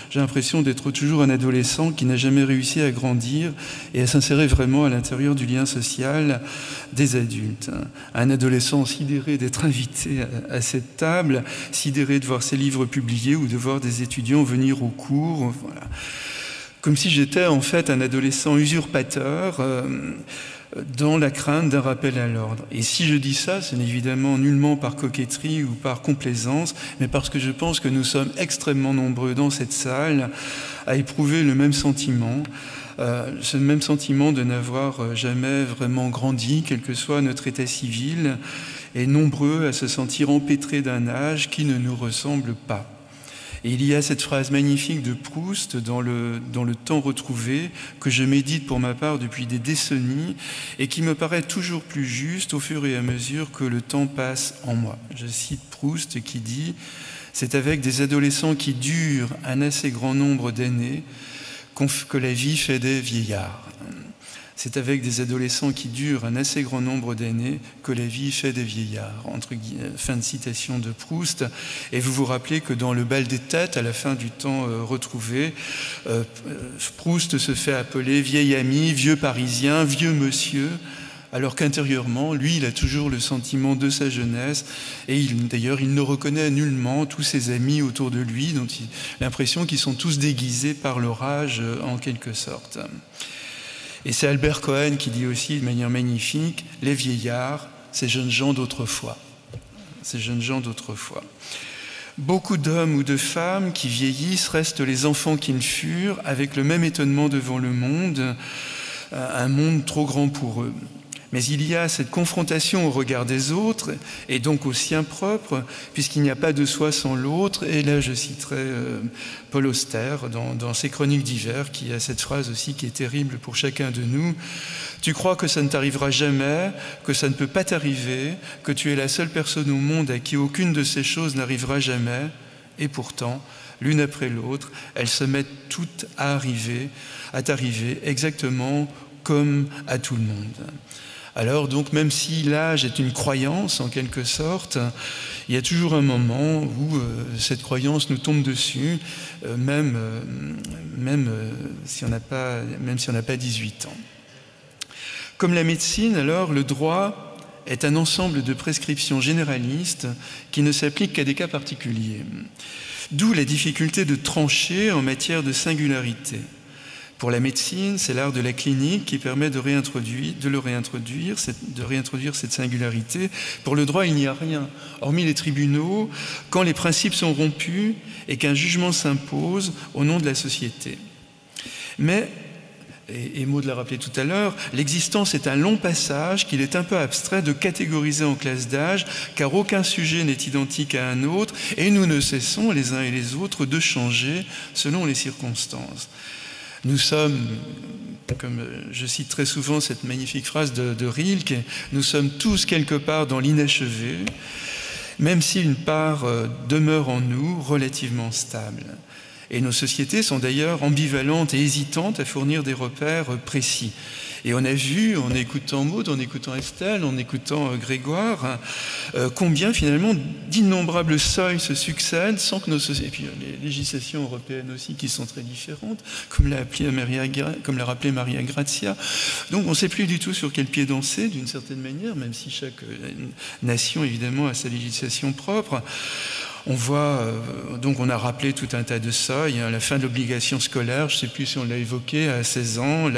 j'ai l'impression d'être toujours un adolescent qui n'a jamais réussi à grandir et à s'insérer vraiment à l'intérieur du lien social des adultes. Un adolescent sidéré d'être invité à cette table, sidéré de voir ses livres publiés ou de voir des étudiants venir au cours. Voilà. comme si j'étais en fait un adolescent usurpateur dans la crainte d'un rappel à l'ordre. Et si je dis ça, ce n'est évidemment nullement par coquetterie ou par complaisance, mais parce que je pense que nous sommes extrêmement nombreux dans cette salle à éprouver le même sentiment, ce même sentiment de n'avoir jamais vraiment grandi, quel que soit notre état civil, et nombreux à se sentir empêtrés d'un âge qui ne nous ressemble pas. Et il y a cette phrase magnifique de Proust dans le temps retrouvé que je médite pour ma part depuis des décennies et qui me paraît toujours plus juste au fur et à mesure que le temps passe en moi. Je cite Proust qui dit « C'est avec des adolescents qui durent un assez grand nombre d'années que la vie fait des vieillards. » C'est avec des adolescents qui durent un assez grand nombre d'années que la vie fait des vieillards. Fin de citation de Proust. Et vous vous rappelez que dans Le bal des têtes, à la fin du temps retrouvé, Proust se fait appeler vieil ami, vieux parisien, vieux monsieur, alors qu'intérieurement, lui, il a toujours le sentiment de sa jeunesse. Et d'ailleurs, il ne reconnaît nullement tous ses amis autour de lui, dont il a l'impression qu'ils sont tous déguisés par leur âge, en quelque sorte. Et c'est Albert Cohen qui dit aussi de manière magnifique « Les vieillards, ces jeunes gens d'autrefois. » Ces jeunes gens d'autrefois. Beaucoup d'hommes ou de femmes qui vieillissent restent les enfants qu'ils furent, avec le même étonnement devant le monde, un monde trop grand pour eux. Mais il y a cette confrontation au regard des autres, et donc au sien propre, puisqu'il n'y a pas de soi sans l'autre. Et là, je citerai Paul Auster dans ses Chroniques d'hiver, qui a cette phrase aussi qui est terrible pour chacun de nous. « Tu crois que ça ne t'arrivera jamais, que ça ne peut pas t'arriver, que tu es la seule personne au monde à qui aucune de ces choses n'arrivera jamais, et pourtant, l'une après l'autre, elles se mettent toutes à t'arriver exactement comme à tout le monde. » Alors donc, même si l'âge est une croyance en quelque sorte, il y a toujours un moment où cette croyance nous tombe dessus, même si on n'a pas 18 ans. Comme la médecine, alors, le droit est un ensemble de prescriptions généralistes qui ne s'appliquent qu'à des cas particuliers. D'où la difficulté de trancher en matière de singularité. Pour la médecine, c'est l'art de la clinique qui permet de réintroduire cette singularité. Pour le droit, il n'y a rien, hormis les tribunaux, quand les principes sont rompus et qu'un jugement s'impose au nom de la société. Mais, et Maud l'a rappelé tout à l'heure, l'existence est un long passage qu'il est un peu abstrait de catégoriser en classe d'âge, car aucun sujet n'est identique à un autre, et nous ne cessons, les uns et les autres, de changer selon les circonstances. Nous sommes, comme je cite très souvent cette magnifique phrase de Rilke, nous sommes tous quelque part dans l'inachevé, même si une part demeure en nous relativement stable. Et nos sociétés sont d'ailleurs ambivalentes et hésitantes à fournir des repères précis. Et on a vu, en écoutant Maud, en écoutant Estelle, en écoutant Grégoire, combien finalement d'innombrables seuils se succèdent sans que nos sociétés, et puis les législations européennes aussi qui sont très différentes, comme l'a rappelé Maria Grazia. Donc on ne sait plus du tout sur quel pied danser, d'une certaine manière, même si chaque nation évidemment a sa législation propre. On voit, donc on a rappelé tout un tas de seuils, la fin de l'obligation scolaire, je ne sais plus si on l'a évoqué, à 16 ans,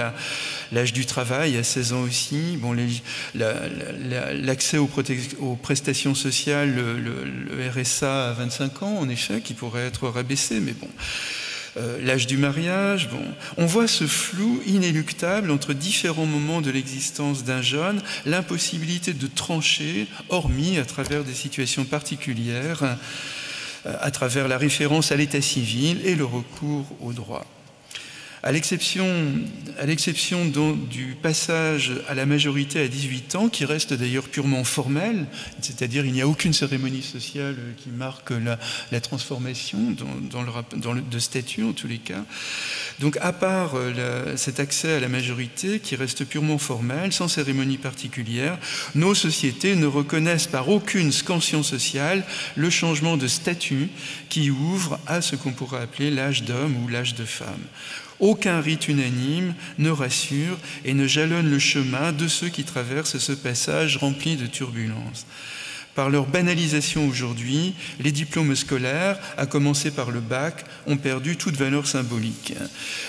l'âge du travail à 16 ans aussi, bon, l'accès aux prestations sociales, le RSA à 25 ans, en effet, qui pourrait être rabaissé, mais bon. L'âge du mariage, bon. On voit ce flou inéluctable entre différents moments de l'existence d'un jeune, l'impossibilité de trancher, hormis à travers des situations particulières, à travers la référence à l'état civil et le recours au droit. À l'exception du passage à la majorité à 18 ans, qui reste d'ailleurs purement formel, c'est-à-dire il n'y a aucune cérémonie sociale qui marque la transformation de statut en tous les cas. Donc à part cet accès à la majorité qui reste purement formel, sans cérémonie particulière, nos sociétés ne reconnaissent par aucune scansion sociale le changement de statut qui ouvre à ce qu'on pourrait appeler l'âge d'homme ou l'âge de femme. Aucun rite unanime ne rassure et ne jalonne le chemin de ceux qui traversent ce passage rempli de turbulences. Par leur banalisation aujourd'hui, les diplômes scolaires, à commencer par le bac, ont perdu toute valeur symbolique.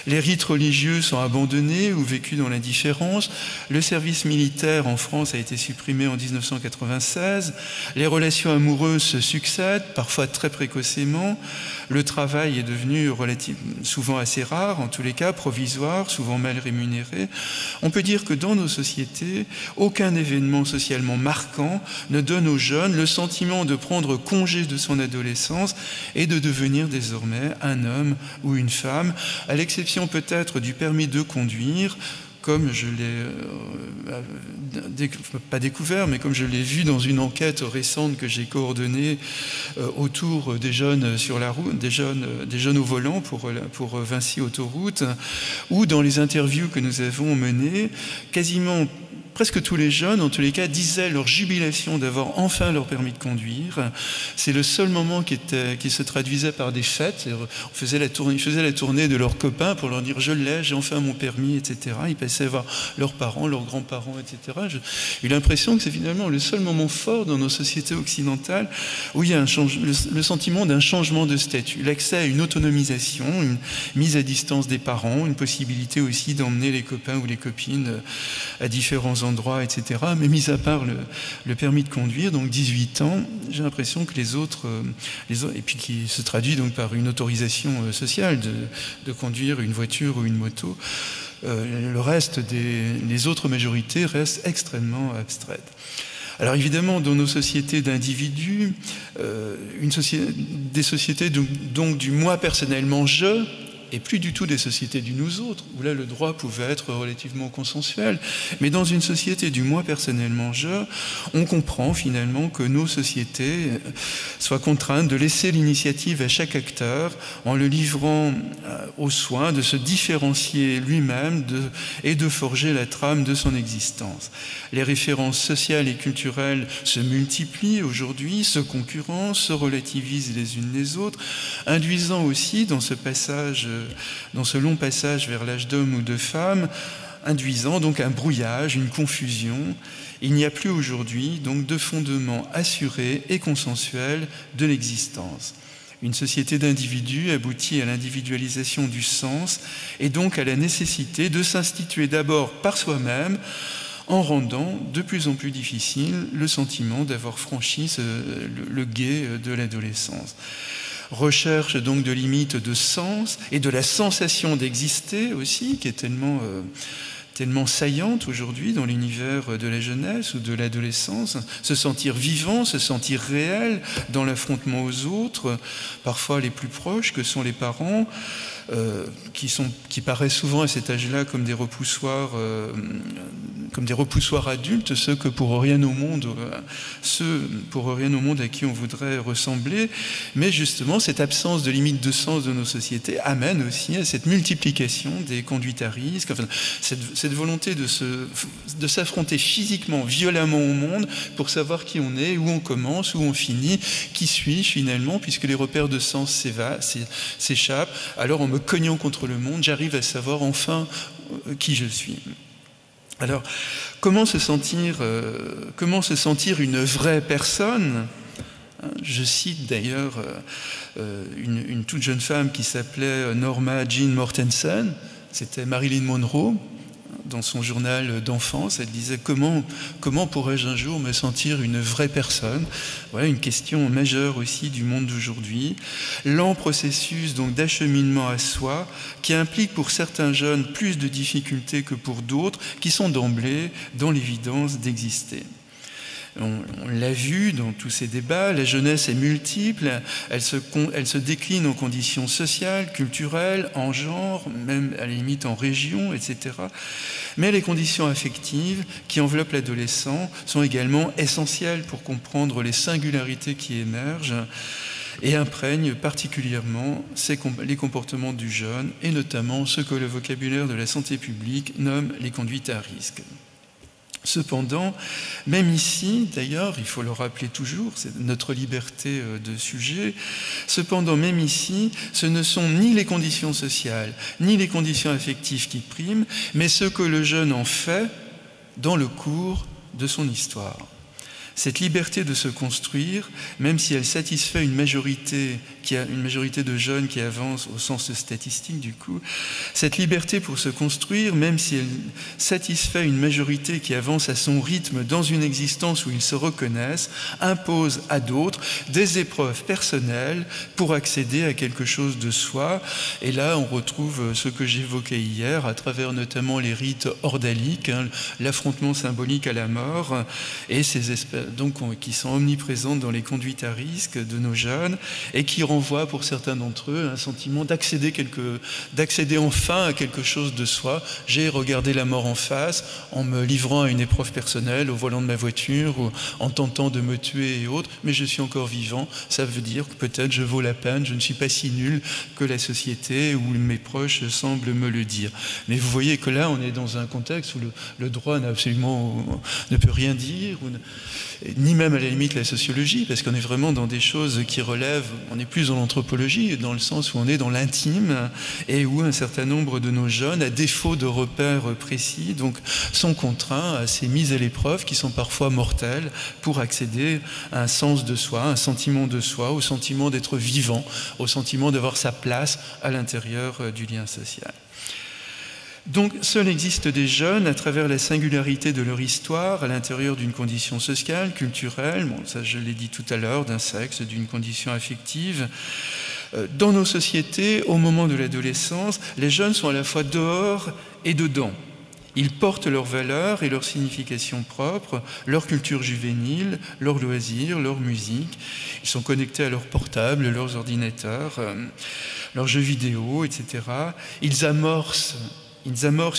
Les rites religieux sont abandonnés ou vécus dans l'indifférence. Le service militaire en France a été supprimé en 1996. Les relations amoureuses se succèdent, parfois très précocement. Le travail est devenu souvent assez rare, en tous les cas provisoire, souvent mal rémunéré. On peut dire que dans nos sociétés, aucun événement socialement marquant ne donne aux jeunes le sentiment de prendre congé de son adolescence et de devenir désormais un homme ou une femme, à l'exception peut-être du permis de conduire, comme je l'ai pas découvert, mais comme je l'ai vu dans une enquête récente que j'ai coordonnée autour des jeunes sur la route, des jeunes au volant pour Vinci Autoroute, ou dans les interviews que nous avons menées, quasiment presque tous les jeunes, en tous les cas, disaient leur jubilation d'avoir enfin leur permis de conduire. C'est le seul moment qui se traduisait par des fêtes. Ils faisaient la tournée de leurs copains pour leur dire « je l'ai, j'ai enfin mon permis », etc. Ils passaient voir leurs parents, leurs grands-parents, etc. J'ai eu l'impression que c'est finalement le seul moment fort dans nos sociétés occidentales où il y a le sentiment d'un changement de statut, l'accès à une autonomisation, une mise à distance des parents, une possibilité aussi d'emmener les copains ou les copines à différents endroits, etc. Mais mis à part le permis de conduire, donc 18 ans, j'ai l'impression que les autres, et puis qui se traduit donc par une autorisation sociale de conduire une voiture ou une moto, le reste les autres majorités restent extrêmement abstraites. Alors évidemment, dans nos sociétés d'individus, des sociétés donc du moi personnellement je, et plus du tout des sociétés du nous autres, où là le droit pouvait être relativement consensuel. Mais dans une société du moi personnellement je, on comprend finalement que nos sociétés soient contraintes de laisser l'initiative à chaque acteur en le livrant au soin de se différencier lui-même et de forger la trame de son existence. Les références sociales et culturelles se multiplient aujourd'hui, se concurrencent, se relativisent les unes les autres, induisant aussi dans ce long passage vers l'âge d'homme ou de femme, induisant donc un brouillage, une confusion. Il n'y a plus aujourd'hui donc de fondement assuré et consensuel de l'existence. Une société d'individus aboutit à l'individualisation du sens et donc à la nécessité de s'instituer d'abord par soi-même, en rendant de plus en plus difficile le sentiment d'avoir franchi le gué de l'adolescence. Recherche donc de limites de sens et de la sensation d'exister aussi, qui est tellement saillante aujourd'hui dans l'univers de la jeunesse ou de l'adolescence, se sentir vivant, se sentir réel dans l'affrontement aux autres, parfois les plus proches que sont les parents, qui paraissent souvent à cet âge-là comme des repoussoirs adultes, ceux pour rien au monde à qui on voudrait ressembler. Mais justement, cette absence de limite de sens de nos sociétés amène aussi à cette multiplication des conduites à risque, enfin, cette volonté de s'affronter physiquement, violemment au monde pour savoir qui on est, où on commence, où on finit, qui suis-je finalement, puisque les repères de sens s'échappent. Alors en me cognant contre le monde, j'arrive à savoir enfin qui je suis. Alors, comment se sentir une vraie personne ? Je cite d'ailleurs une toute jeune femme qui s'appelait Norma Jean Mortensen, c'était Marilyn Monroe. Dans son journal d'enfance, elle disait comment pourrais-je un jour me sentir une vraie personne ? Voilà une question majeure aussi du monde d'aujourd'hui. Lent processus donc d'acheminement à soi qui implique pour certains jeunes plus de difficultés que pour d'autres qui sont d'emblée dans l'évidence d'exister. On l'a vu dans tous ces débats, la jeunesse est multiple, elle se décline en conditions sociales, culturelles, en genre, même à la limite en région, etc. Mais les conditions affectives qui enveloppent l'adolescent sont également essentielles pour comprendre les singularités qui émergent et imprègnent particulièrement les comportements du jeune, et notamment ce que le vocabulaire de la santé publique nomme les conduites à risque. Cependant, même ici, d'ailleurs, il faut le rappeler toujours, c'est notre liberté de sujet, cependant, même ici, ce ne sont ni les conditions sociales, ni les conditions affectives qui priment, mais ce que le jeune en fait dans le cours de son histoire. Cette liberté de se construire, même si elle satisfait une majorité de jeunes qui avancent au sens statistique du coup, cette liberté pour se construire, même si elle satisfait une majorité qui avance à son rythme dans une existence où ils se reconnaissent, impose à d'autres des épreuves personnelles pour accéder à quelque chose de soi. Et là, on retrouve ce que j'évoquais hier, à travers notamment les rites ordaliques, l'affrontement symbolique à la mort, et ces espèces donc, qui sont omniprésentes dans les conduites à risque de nos jeunes, et qui renvoient pour certains d'entre eux un sentiment d'accéder enfin à quelque chose de soi. J'ai regardé la mort en face en me livrant à une épreuve personnelle, au volant de ma voiture, ou en tentant de me tuer et autres, mais je suis encore vivant. Ça veut dire que peut-être je vaux la peine, je ne suis pas si nul que la société ou mes proches semblent me le dire. Mais vous voyez que là, on est dans un contexte où le droit ne peut rien dire, ni même à la limite la sociologie, parce qu'on est vraiment dans des choses qui relèvent, on est plus dans l'anthropologie, dans le sens où on est dans l'intime, et où un certain nombre de nos jeunes, à défaut de repères précis, donc, sont contraints à ces mises à l'épreuve qui sont parfois mortelles pour accéder à un sens de soi, un sentiment de soi, au sentiment d'être vivant, au sentiment d'avoir sa place à l'intérieur du lien social. Donc, seul existent des jeunes à travers la singularité de leur histoire, à l'intérieur d'une condition sociale, culturelle, bon, ça je l'ai dit tout à l'heure, d'un sexe, d'une condition affective. Dans nos sociétés, au moment de l'adolescence, les jeunes sont à la fois dehors et dedans. Ils portent leurs valeurs et leurs significations propres, leur culture juvénile, leurs loisirs, leur musique. Ils sont connectés à leurs portables, leurs ordinateurs, leurs jeux vidéo, etc. Ils amorcent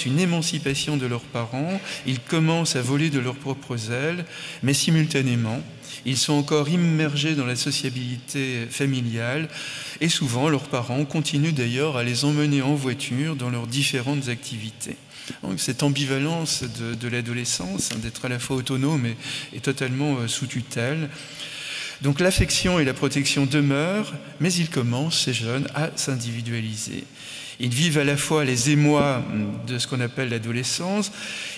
une émancipation de leurs parents, ils commencent à voler de leurs propres ailes, mais simultanément, ils sont encore immergés dans la sociabilité familiale et souvent leurs parents continuent d'ailleurs à les emmener en voiture dans leurs différentes activités. Donc, cette ambivalence de l'adolescence, d'être à la fois autonome et totalement sous tutelle. Donc l'affection et la protection demeurent, mais ils commencent, ces jeunes, à s'individualiser. Ils vivent à la fois les émois de ce qu'on appelle l'adolescence.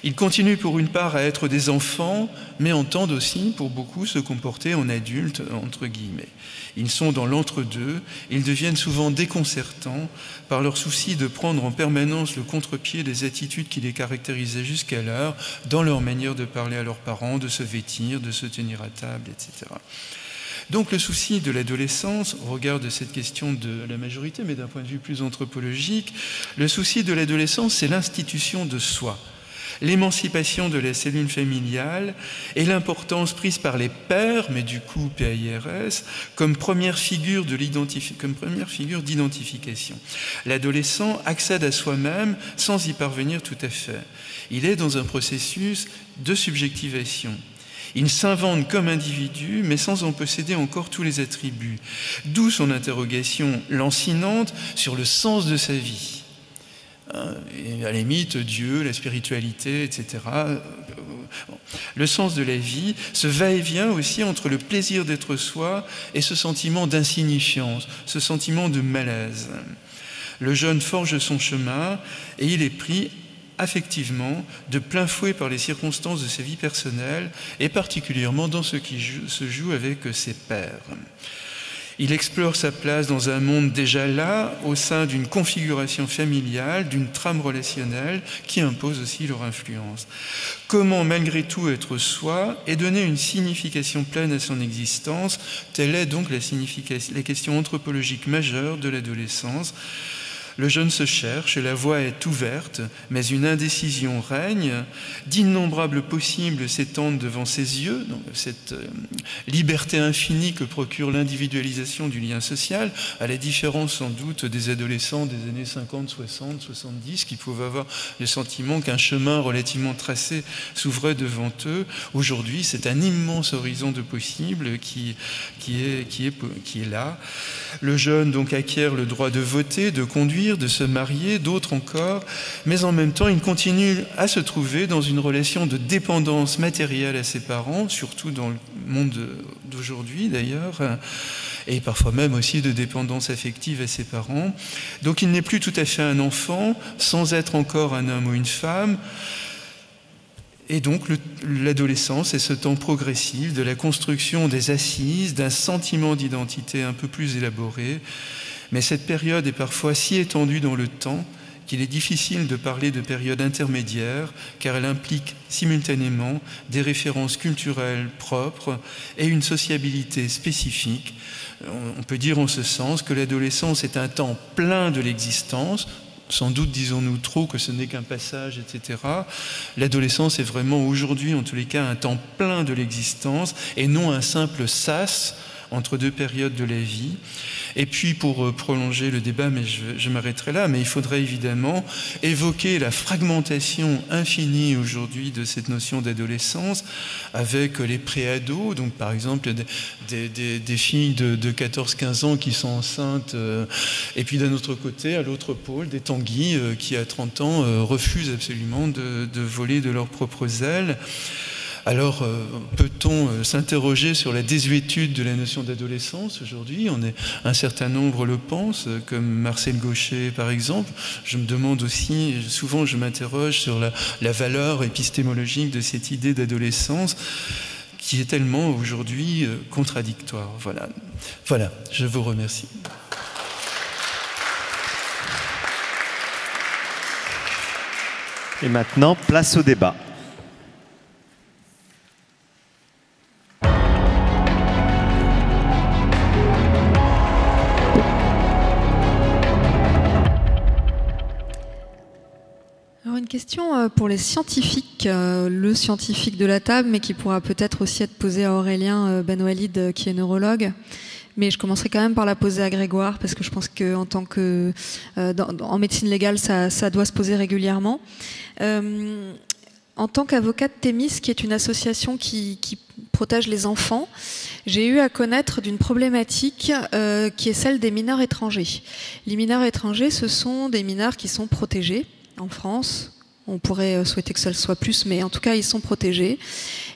Ils continuent pour une part à être des enfants, mais entendent aussi, pour beaucoup, se comporter en adultes, entre guillemets. Ils sont dans l'entre-deux. Ils deviennent souvent déconcertants par leur souci de prendre en permanence le contre-pied des attitudes qui les caractérisaient jusqu'alors dans leur manière de parler à leurs parents, de se vêtir, de se tenir à table, etc. Donc le souci de l'adolescence, au regard de cette question de la majorité, mais d'un point de vue plus anthropologique, le souci de l'adolescence, c'est l'institution de soi, l'émancipation de la cellule familiale et l'importance prise par les pères, mais du coup PAIRS, comme première figure d'identification. L'adolescent accède à soi-même sans y parvenir tout à fait. Il est dans un processus de subjectivation. Il s'invente comme individu, mais sans en posséder encore tous les attributs. D'où son interrogation lancinante sur le sens de sa vie. Et à la limite, Dieu, la spiritualité, etc. Le sens de la vie, ce va-et-vient aussi entre le plaisir d'être soi et ce sentiment d'insignifiance, ce sentiment de malaise. Le jeune forge son chemin et il est pris affectivement, de plein fouet par les circonstances de sa vie personnelle et particulièrement dans ce qui se joue avec ses pairs. Il explore sa place dans un monde déjà là, au sein d'une configuration familiale, d'une trame relationnelle qui impose aussi leur influence. Comment malgré tout être soi et donner une signification pleine à son existence, telle est donc la question anthropologique majeure de l'adolescence. Le jeune se cherche, la voie est ouverte, mais une indécision règne. D'innombrables possibles s'étendent devant ses yeux, donc cette liberté infinie que procure l'individualisation du lien social, à la différence sans doute des adolescents des années 50, 60, 70, qui pouvaient avoir le sentiment qu'un chemin relativement tracé s'ouvrait devant eux. Aujourd'hui, c'est un immense horizon de possibles qui est là. Le jeune donc acquiert le droit de voter, de conduire, de se marier, d'autres encore, mais en même temps, il continue à se trouver dans une relation de dépendance matérielle à ses parents, surtout dans le monde d'aujourd'hui d'ailleurs, et parfois même aussi de dépendance affective à ses parents. Donc il n'est plus tout à fait un enfant, sans être encore un homme ou une femme. Et donc l'adolescence est ce temps progressif de la construction des assises, d'un sentiment d'identité un peu plus élaboré. Mais cette période est parfois si étendue dans le temps qu'il est difficile de parler de période intermédiaire, car elle implique simultanément des références culturelles propres et une sociabilité spécifique. On peut dire en ce sens que l'adolescence est un temps plein de l'existence. Sans doute disons-nous trop que ce n'est qu'un passage, etc. L'adolescence est vraiment aujourd'hui, en tous les cas, un temps plein de l'existence et non un simple sas entre deux périodes de la vie. Et puis, pour prolonger le débat, mais je m'arrêterai là, mais il faudrait évidemment évoquer la fragmentation infinie aujourd'hui de cette notion d'adolescence avec les préados, donc par exemple des filles de 14-15 ans qui sont enceintes, et puis d'un autre côté, à l'autre pôle, des tanguis qui à 30 ans refusent absolument de voler de leurs propres ailes. Alors, peut-on s'interroger sur la désuétude de la notion d'adolescence aujourd'hui? Un certain nombre le pensent, comme Marcel Gauchet par exemple. Je me demande aussi, souvent je m'interroge sur la valeur épistémologique de cette idée d'adolescence qui est tellement aujourd'hui contradictoire. Voilà, je vous remercie. Et maintenant, place au débat. Une question pour les scientifiques, le scientifique de la table, mais qui pourra peut-être aussi être posée à Aurélien Benoualid, qui est neurologue. Mais je commencerai quand même par la poser à Grégoire, parce que je pense qu'en tant que en médecine légale, ça doit se poser régulièrement. En tant qu'avocate Thémis, qui est une association qui protège les enfants, j'ai eu à connaître d'une problématique qui est celle des mineurs étrangers. Les mineurs étrangers, ce sont des mineurs qui sont protégés en France. On pourrait souhaiter que ça le soit plus, mais en tout cas, ils sont protégés.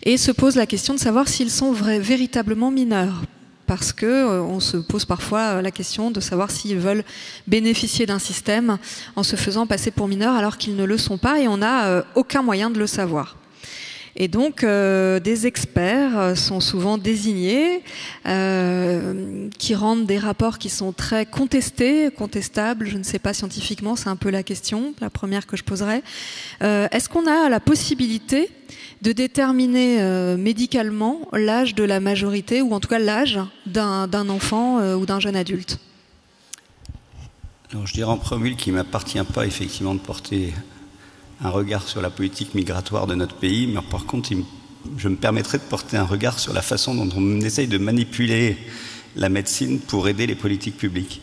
Et se pose la question de savoir s'ils sont véritablement mineurs. Parce qu'on se pose parfois la question de savoir s'ils veulent bénéficier d'un système en se faisant passer pour mineurs alors qu'ils ne le sont pas, et on n'a aucun moyen de le savoir. Et donc, des experts sont souvent désignés, qui rendent des rapports qui sont très contestables. Je ne sais pas scientifiquement, c'est un peu la question, la première que je poserai. Est-ce qu'on a la possibilité de déterminer médicalement l'âge de la majorité, ou en tout cas l'âge d'un enfant ou d'un jeune adulte? Alors, je dirais en premier qu'il ne m'appartient pas effectivement de porter un regard sur la politique migratoire de notre pays, mais par contre, je me permettrai de porter un regard sur la façon dont on essaye de manipuler la médecine pour aider les politiques publiques.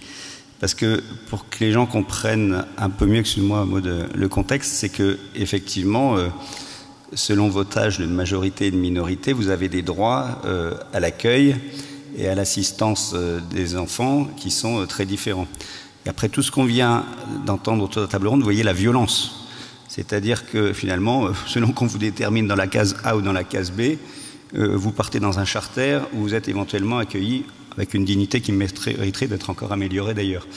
Parce que pour que les gens comprennent un peu mieux, excuse-moi, le contexte, c'est que effectivement, selon votre âge de majorité et de minorité, vous avez des droits à l'accueil et à l'assistance des enfants qui sont très différents. Et après tout ce qu'on vient d'entendre autour de la table ronde, vous voyez la violence. C'est-à-dire que finalement, selon qu'on vous détermine dans la case A ou dans la case B, vous partez dans un charter où vous êtes éventuellement accueilli avec une dignité qui mériterait d'être encore améliorée d'ailleurs.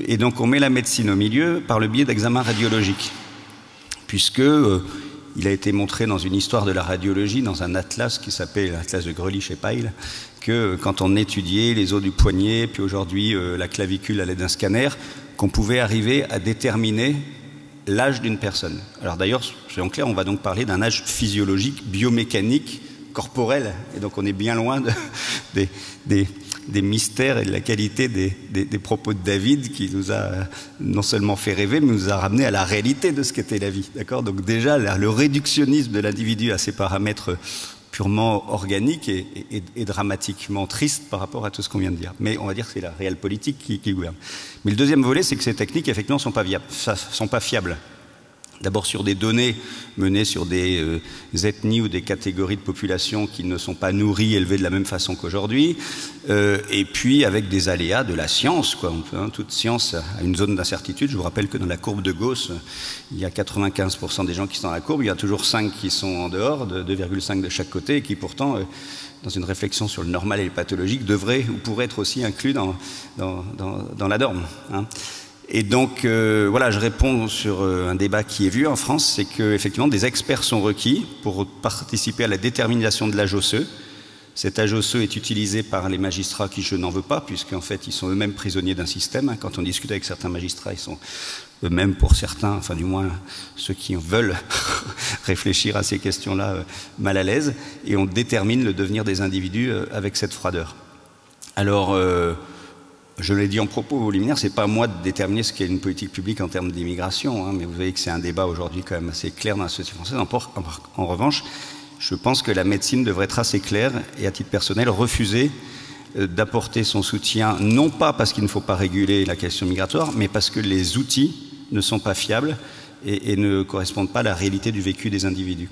Et donc on met la médecine au milieu par le biais d'examens radiologiques, puisque il a été montré dans une histoire de la radiologie, dans un atlas qui s'appelle l'atlas de Grelich et Pyle, que quand on étudiait les os du poignet, puis aujourd'hui la clavicule à l'aide d'un scanner, qu'on pouvait arriver à déterminer l'âge d'une personne. Alors d'ailleurs, soyons clairs, on va donc parler d'un âge physiologique, biomécanique, corporel, et donc on est bien loin des mystères et de la qualité des propos de David, qui nous a non seulement fait rêver, mais nous a ramené à la réalité de ce qu'était la vie. D'accord ? Donc déjà, le réductionnisme de l'individu à ses paramètres purement organiques est dramatiquement triste par rapport à tout ce qu'on vient de dire. Mais on va dire que c'est la réelle politique qui gouverne. Mais le deuxième volet, c'est que ces techniques, effectivement, sont pas fiables. D'abord sur des données menées sur des ethnies ou des catégories de population qui ne sont pas nourries, élevées de la même façon qu'aujourd'hui, et puis avec des aléas de la science, quoi. Toute science a une zone d'incertitude. Je vous rappelle que dans la courbe de Gauss, il y a 95% des gens qui sont dans la courbe, il y a toujours 5 qui sont en dehors, 2,5 de chaque côté, et qui pourtant, dans une réflexion sur le normal et le pathologique, devraient ou pourraient être aussi inclus dans la norme, hein. Et donc, voilà, je réponds sur un débat qui est vu en France, c'est qu'effectivement, des experts sont requis pour participer à la détermination de l'âge osseux. Cet âge osseux est utilisé par les magistrats qui je n'en veux pas, puisqu'en fait, ils sont eux-mêmes prisonniers d'un système. Quand on discute avec certains magistrats, ils sont eux-mêmes, pour certains, enfin du moins ceux qui veulent réfléchir à ces questions-là, mal à l'aise, et on détermine le devenir des individus avec cette froideur. Alors, je l'ai dit en propos liminaire, c'est pas à moi de déterminer ce qu'est une politique publique en termes d'immigration, hein, mais vous voyez que c'est un débat aujourd'hui quand même assez clair dans la société française. En revanche, je pense que la médecine devrait être assez claire et, à titre personnel, refuser d'apporter son soutien, non pas parce qu'il ne faut pas réguler la question migratoire, mais parce que les outils ne sont pas fiables et ne correspondent pas à la réalité du vécu des individus.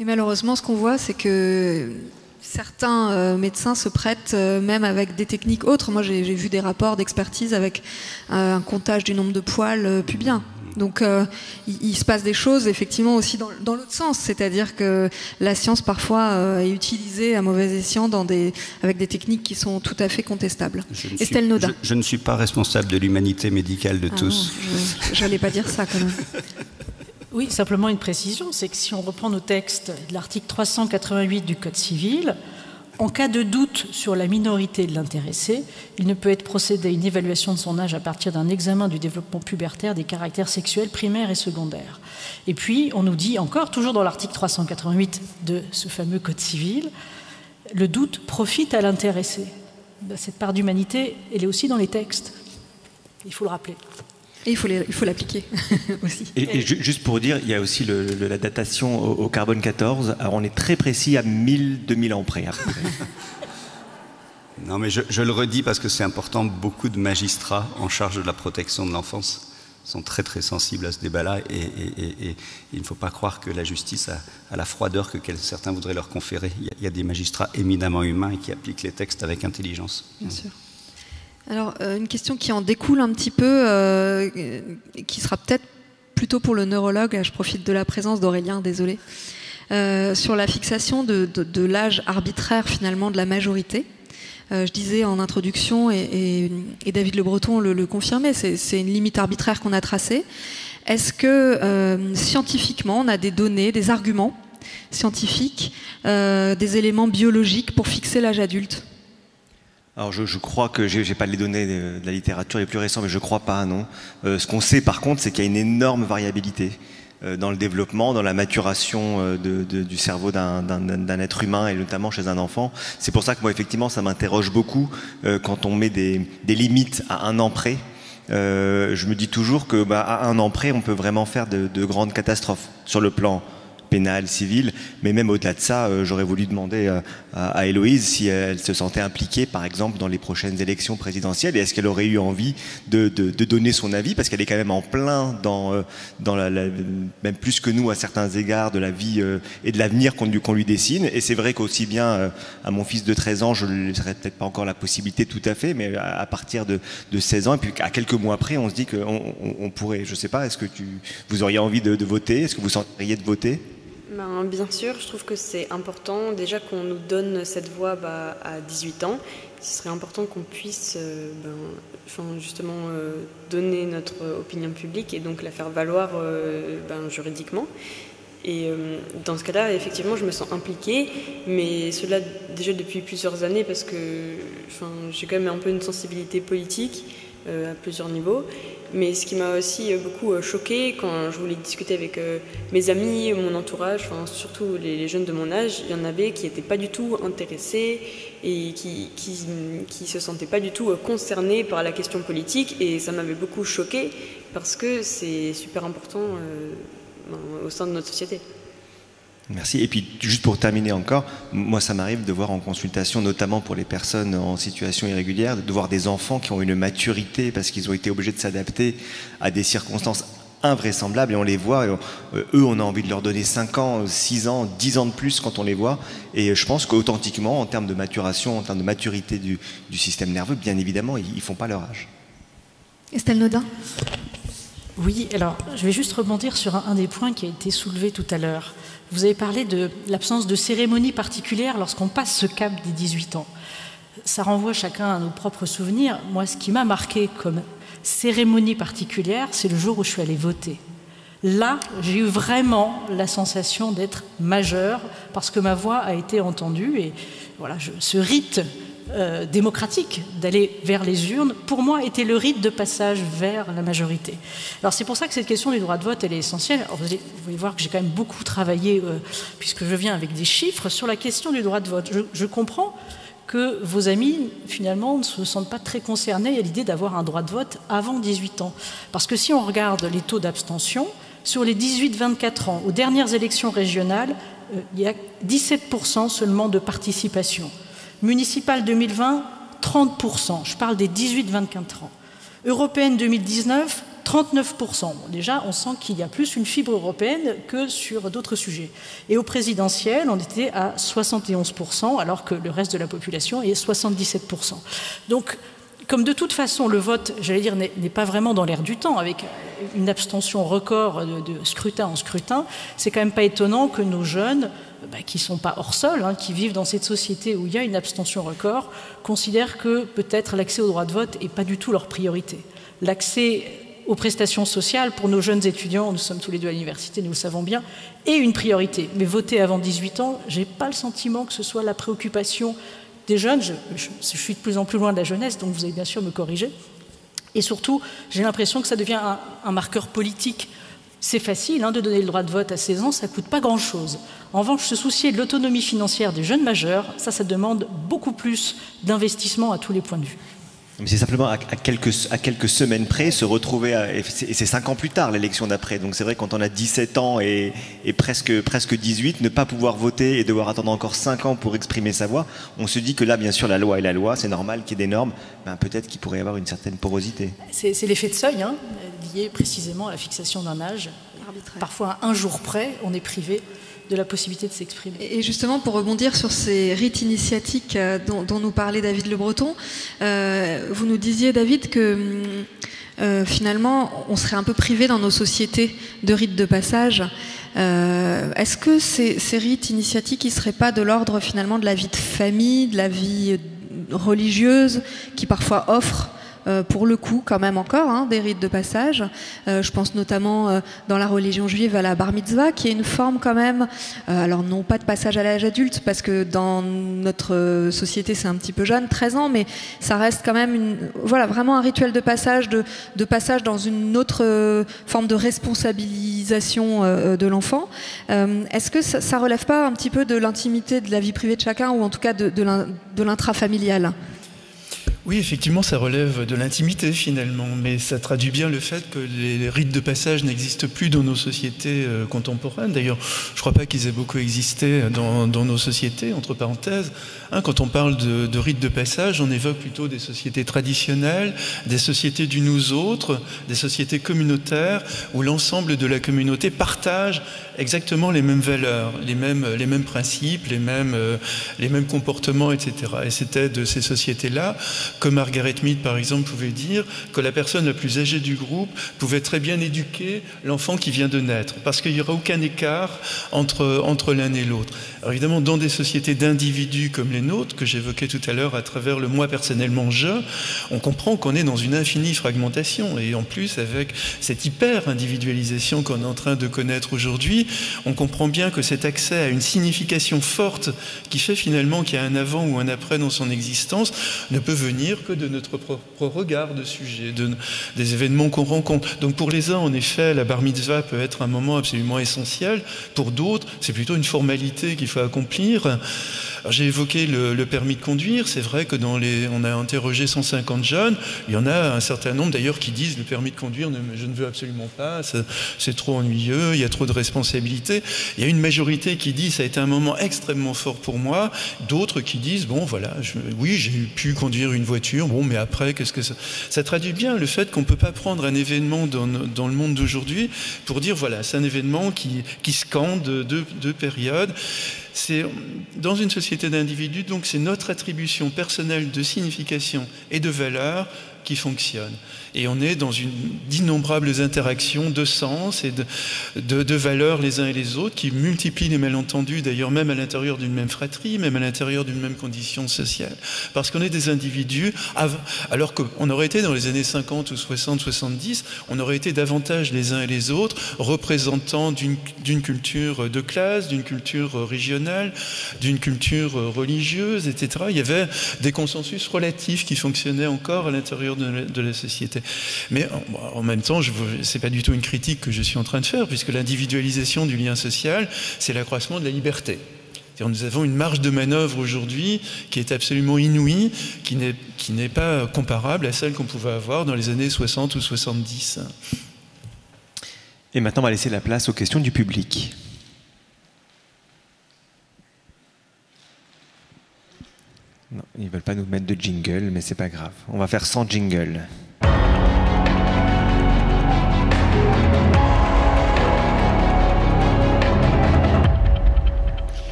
Et malheureusement, ce qu'on voit, c'est que certains médecins se prêtent, même avec des techniques autres. Moi, j'ai vu des rapports d'expertise avec un comptage du nombre de poils pubiens. Donc il se passe des choses effectivement aussi dans l'autre sens, c'est-à-dire que la science parfois est utilisée à mauvais escient avec des techniques qui sont tout à fait contestables. Estelle Naudin. Je ne suis pas responsable de l'humanité médicale de tous. J'allais pas dire ça quand même. Oui, simplement une précision, c'est que si on reprend nos textes de l'article 388 du Code civil, en cas de doute sur la minorité de l'intéressé, il ne peut être procédé à une évaluation de son âge à partir d'un examen du développement pubertaire des caractères sexuels primaires et secondaires. Et puis, on nous dit encore, toujours dans l'article 388 de ce fameux Code civil, le doute profite à l'intéressé. Cette part d'humanité, elle est aussi dans les textes. Il faut le rappeler. Et il faut l'appliquer aussi. Et juste pour dire, il y a aussi la datation au carbone 14. Alors on est très précis à 1000-2000 ans près. Non, mais je le redis parce que c'est important. Beaucoup de magistrats en charge de la protection de l'enfance sont très très sensibles à ce débat-là. Et il ne faut pas croire que la justice a la froideur que certains voudraient leur conférer. Il y a des magistrats éminemment humains et qui appliquent les textes avec intelligence. Bien sûr. Alors, une question qui en découle un petit peu, qui sera peut-être plutôt pour le neurologue, je profite de la présence d'Aurélien, désolé, sur la fixation de l'âge arbitraire finalement de la majorité. Je disais en introduction, et David Le Breton le confirmait, c'est une limite arbitraire qu'on a tracée. Est-ce que scientifiquement, on a des données, des arguments scientifiques, des éléments biologiques pour fixer l'âge adulte ? Alors je crois que, j'ai pas les données de la littérature les plus récentes, mais je crois pas, non. Ce qu'on sait par contre, c'est qu'il y a une énorme variabilité dans le développement, dans la maturation du cerveau d'un être humain et notamment chez un enfant. C'est pour ça que moi effectivement ça m'interroge beaucoup quand on met des limites à un an près. Je me dis toujours que à un an près on peut vraiment faire de grandes catastrophes sur le plan pénal, civil, mais même au-delà de ça, j'aurais voulu demander à Héloïse si elle se sentait impliquée, par exemple, dans les prochaines élections présidentielles, et est-ce qu'elle aurait eu envie de donner son avis, parce qu'elle est quand même en plein dans même plus que nous à certains égards, de la vie et de l'avenir qu'on lui dessine, et c'est vrai qu'aussi bien à mon fils de 13 ans, je ne laisserai peut-être pas encore la possibilité tout à fait, mais à partir de 16 ans, et puis à quelques mois après, on se dit qu'on pourrait, je ne sais pas, est-ce que vous auriez envie de voter, est-ce que vous sentiriez de voter ? Bien sûr, je trouve que c'est important déjà qu'on nous donne cette voix à 18 ans. Ce serait important qu'on puisse justement donner notre opinion publique et donc la faire valoir juridiquement. Et dans ce cas-là, effectivement, je me sens impliquée, mais cela déjà depuis plusieurs années parce que j'ai quand même un peu une sensibilité politique à plusieurs niveaux. Mais ce qui m'a aussi beaucoup choquée quand je voulais discuter avec mes amis, mon entourage, surtout les jeunes de mon âge, il y en avait qui n'étaient pas du tout intéressés et qui se sentaient pas du tout concernés par la question politique. Et ça m'avait beaucoup choquée parce que c'est super important au sein de notre société. Merci. Et puis, juste pour terminer encore, moi, ça m'arrive de voir en consultation, notamment pour les personnes en situation irrégulière, de voir des enfants qui ont une maturité parce qu'ils ont été obligés de s'adapter à des circonstances invraisemblables et on les voit, eux, on a envie de leur donner 5 ans, 6 ans, 10 ans de plus quand on les voit. Et je pense qu'authentiquement, en termes de maturation, en termes de maturité du système nerveux, bien évidemment, ils ne font pas leur âge. Estelle Naudin ? Oui, alors je vais juste rebondir sur un des points qui a été soulevé tout à l'heure. Vous avez parlé de l'absence de cérémonie particulière lorsqu'on passe ce cap des 18 ans. Ça renvoie chacun à nos propres souvenirs. Moi, ce qui m'a marqué comme cérémonie particulière, c'est le jour où je suis allée voter. Là, j'ai eu vraiment la sensation d'être majeure parce que ma voix a été entendue et voilà, ce rite démocratique d'aller vers les urnes, pour moi, était le rite de passage vers la majorité. Alors c'est pour ça que cette question du droit de vote, elle est essentielle. Alors, vous allez voir que j'ai quand même beaucoup travaillé, puisque je viens avec des chiffres, sur la question du droit de vote. Je comprends que vos amis, finalement, ne se sentent pas très concernés à l'idée d'avoir un droit de vote avant 18 ans. Parce que si on regarde les taux d'abstention, sur les 18-24 ans, aux dernières élections régionales, il y a 17% seulement de participation. Municipale 2020, 30%. Je parle des 18-24 ans. Européenne 2019, 39%. Bon, déjà, on sent qu'il y a plus une fibre européenne que sur d'autres sujets. Et au présidentiel, on était à 71%, alors que le reste de la population est 77%. Donc, comme de toute façon, le vote, j'allais dire, n'est pas vraiment dans l'air du temps, avec une abstention record de scrutin en scrutin, c'est quand même pas étonnant que nos jeunes, qui ne sont pas hors sol, qui vivent dans cette société où il y a une abstention record, considèrent que peut-être l'accès au droit de vote n'est pas du tout leur priorité. L'accès aux prestations sociales, pour nos jeunes étudiants, nous sommes tous les deux à l'université, nous le savons bien, est une priorité. Mais voter avant 18 ans, je n'ai pas le sentiment que ce soit la préoccupation des jeunes. Je suis de plus en plus loin de la jeunesse, donc vous allez bien sûr me corriger. Et surtout, j'ai l'impression que ça devient un marqueur politique. C'est facile de donner le droit de vote à 16 ans, ça ne coûte pas grand-chose. En revanche, se soucier de l'autonomie financière des jeunes majeurs, ça demande beaucoup plus d'investissement à tous les points de vue. Mais c'est simplement à quelques semaines près se retrouver, et c'est 5 ans plus tard l'élection d'après, donc c'est vrai quand on a 17 ans et presque 18, ne pas pouvoir voter et devoir attendre encore 5 ans pour exprimer sa voix, on se dit que là bien sûr la loi est la loi, c'est normal qu'il y ait des normes, peut-être qu'il pourrait y avoir une certaine porosité. C'est l'effet de seuil, lié précisément à la fixation d'un âge. Arbitraire. Parfois à un jour près, on est privé de la possibilité de s'exprimer. Et justement, pour rebondir sur ces rites initiatiques dont nous parlait David Le Breton, vous nous disiez, David, que finalement, on serait un peu privé dans nos sociétés de rites de passage. Est-ce que ces rites initiatiques, ils ne seraient pas de l'ordre finalement de la vie de famille, de la vie religieuse, qui parfois offrent pour le coup, quand même encore, des rites de passage. Je pense notamment dans la religion juive à la bar mitzvah, qui est une forme quand même, alors non pas de passage à l'âge adulte, parce que dans notre société c'est un petit peu jeune, 13 ans, mais ça reste quand même vraiment un rituel de passage, de passage dans une autre forme de responsabilisation de l'enfant. Est-ce que ça relève pas un petit peu de l'intimité de la vie privée de chacun, ou en tout cas de l'intrafamilial ? Oui, effectivement, ça relève de l'intimité finalement, mais ça traduit bien le fait que les rites de passage n'existent plus dans nos sociétés contemporaines. D'ailleurs, je ne crois pas qu'ils aient beaucoup existé dans nos sociétés, entre parenthèses. Quand on parle de rites de passage, on évoque plutôt des sociétés traditionnelles, des sociétés du nous-autres, des sociétés communautaires, où l'ensemble de la communauté partage exactement les mêmes valeurs, les mêmes principes, les mêmes comportements, etc. Et c'était de ces sociétés-là que Margaret Mead, par exemple, pouvait dire que la personne la plus âgée du groupe pouvait très bien éduquer l'enfant qui vient de naître, parce qu'il n'y aura aucun écart entre l'un et l'autre. Alors évidemment, dans des sociétés d'individus comme les nôtres, que j'évoquais tout à l'heure à travers le moi personnellement on comprend qu'on est dans une infinie fragmentation, et en plus avec cette hyper-individualisation qu'on est en train de connaître aujourd'hui, on comprend bien que cet accès à une signification forte qui fait finalement qu'il y a un avant ou un après dans son existence ne peut venir que de notre propre regard de sujet, des événements qu'on rencontre. Donc pour les uns, en effet, la bar mitzvah peut être un moment absolument essentiel. Pour d'autres, c'est plutôt une formalité qu'il faut accomplir. J'ai évoqué le permis de conduire. C'est vrai que on a interrogé 150 jeunes. Il y en a un certain nombre d'ailleurs qui disent le permis de conduire, je ne veux absolument pas, c'est trop ennuyeux, il y a trop de responsabilités. Il y a une majorité qui dit ça a été un moment extrêmement fort pour moi. D'autres qui disent bon voilà, oui j'ai pu conduire une voiture, bon mais après qu'est-ce que ça traduit bien le fait qu'on ne peut pas prendre un événement dans le monde d'aujourd'hui pour dire voilà c'est un événement qui scande deux périodes. C'est dans une société d'individus, donc c'est notre attribution personnelle de signification et de valeur qui fonctionne. Et on est dans d'innombrables interactions de sens et de valeurs les uns et les autres qui multiplient les malentendus, d'ailleurs même à l'intérieur d'une même fratrie, même à l'intérieur d'une même condition sociale. Parce qu'on est des individus, alors qu'on aurait été dans les années 50 ou 60, 70, on aurait été davantage les uns et les autres représentants d'une culture de classe, d'une culture régionale, d'une culture religieuse, etc. Il y avait des consensus relatifs qui fonctionnaient encore à l'intérieur de la société. Mais en même temps, ce n'est pas du tout une critique que je suis en train de faire, puisque l'individualisation du lien social, c'est l'accroissement de la liberté. Nous avons une marge de manœuvre aujourd'hui qui est absolument inouïe, qui n'est pas comparable à celle qu'on pouvait avoir dans les années 60 ou 70. Et maintenant, on va laisser la place aux questions du public. Non, ils ne veulent pas nous mettre de jingle, mais c'est pas grave. On va faire sans jingle.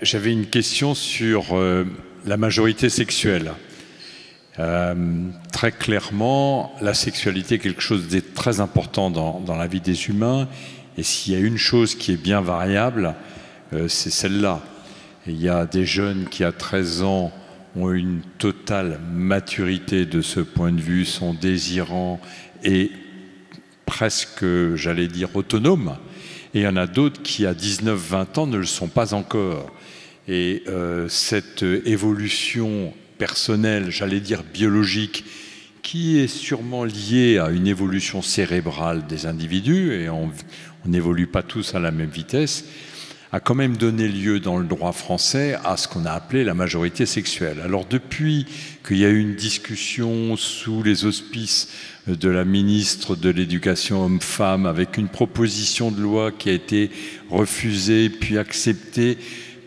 J'avais une question sur la majorité sexuelle. Très clairement, la sexualité est quelque chose de très important dans la vie des humains. Et s'il y a une chose qui est bien variable, c'est celle-là. Il y a des jeunes qui, à 13 ans, ont une totale maturité de ce point de vue, sont désirants et presque, j'allais dire, autonomes. Et il y en a d'autres qui, à 19-20 ans, ne le sont pas encore. Et cette évolution personnelle, j'allais dire biologique, qui est sûrement liée à une évolution cérébrale des individus, et on n'évolue pas tous à la même vitesse, a quand même donné lieu dans le droit français à ce qu'on a appelé la majorité sexuelle. Alors depuis qu'il y a eu une discussion sous les auspices de la ministre de l'Éducation homme-femme avec une proposition de loi qui a été refusée puis acceptée,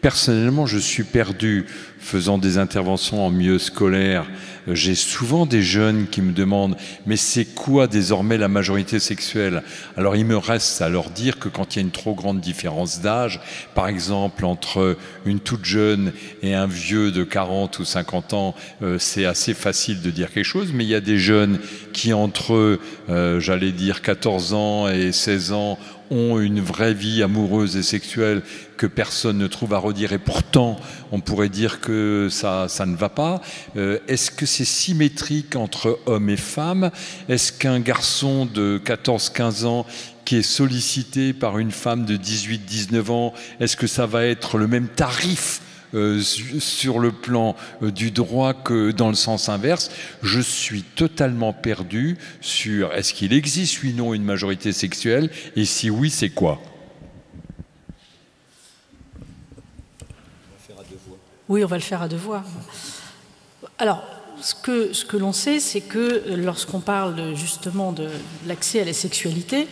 personnellement je suis perdu faisant des interventions en milieu scolaire. J'ai souvent des jeunes qui me demandent « mais c'est quoi désormais la majorité sexuelle ?» Alors il me reste à leur dire que quand il y a une trop grande différence d'âge, par exemple entre une toute jeune et un vieux de 40 ou 50 ans, c'est assez facile de dire quelque chose, mais il y a des jeunes qui entre, j'allais dire 14 ans et 16 ans, ont une vraie vie amoureuse et sexuelle que personne ne trouve à redire, et pourtant on pourrait dire que ça ne va pas. Est-ce que c'est symétrique entre hommes et femmes? Est-ce qu'un garçon de 14-15 ans qui est sollicité par une femme de 18-19 ans, est-ce que ça va être le même tarif sur le plan du droit que dans le sens inverse? Je suis totalement perdu sur est-ce qu'il existe oui ou non une majorité sexuelle, et si oui, c'est quoi? Oui, on va le faire à deux voix. Alors, ce que l'on sait, c'est que lorsqu'on parle justement de l'accès à la sexualité,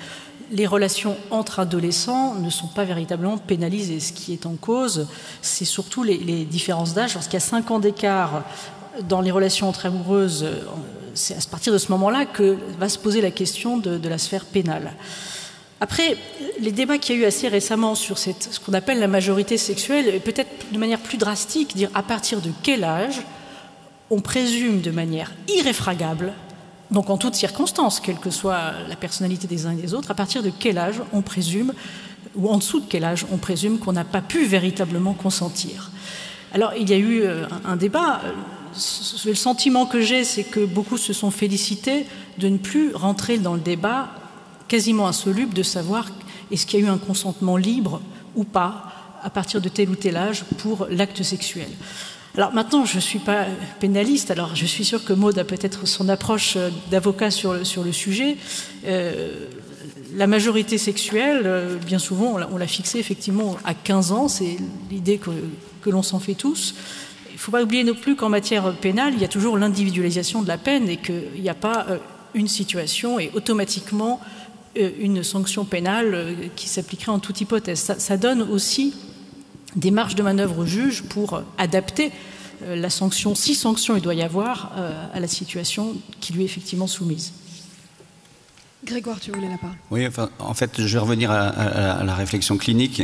les relations entre adolescents ne sont pas véritablement pénalisées. Ce qui est en cause, c'est surtout les différences d'âge. Lorsqu'il y a 5 ans d'écart dans les relations entre amoureuses, c'est à partir de ce moment-là que va se poser la question de la sphère pénale. Après, les débats qu'il y a eu assez récemment sur ce qu'on appelle la majorité sexuelle, peut-être de manière plus drastique, dire à partir de quel âge on présume de manière irréfragable, donc en toutes circonstances, quelle que soit la personnalité des uns et des autres, à partir de quel âge on présume, ou en dessous de quel âge on présume qu'on n'a pas pu véritablement consentir. Alors il y a eu un débat. Le sentiment que j'ai, c'est que beaucoup se sont félicités de ne plus rentrer dans le débat quasiment insoluble de savoir est-ce qu'il y a eu un consentement libre ou pas à partir de tel ou tel âge pour l'acte sexuel. Alors maintenant, je ne suis pas pénaliste, alors je suis sûre que Maud a peut-être son approche d'avocat sur le sujet. La majorité sexuelle, bien souvent, on l'a fixée effectivement à 15 ans, c'est l'idée que l'on s'en fait tous. Il ne faut pas oublier non plus qu'en matière pénale, il y a toujours l'individualisation de la peine et qu'il n'y a pas une situation et automatiquement une sanction pénale qui s'appliquerait en toute hypothèse. Ça donne aussi des marges de manœuvre au juge pour adapter la sanction, si sanction il doit y avoir, à la situation qui lui est effectivement soumise. Grégoire, tu voulais la parole? Oui, enfin, en fait, je vais revenir à la réflexion clinique.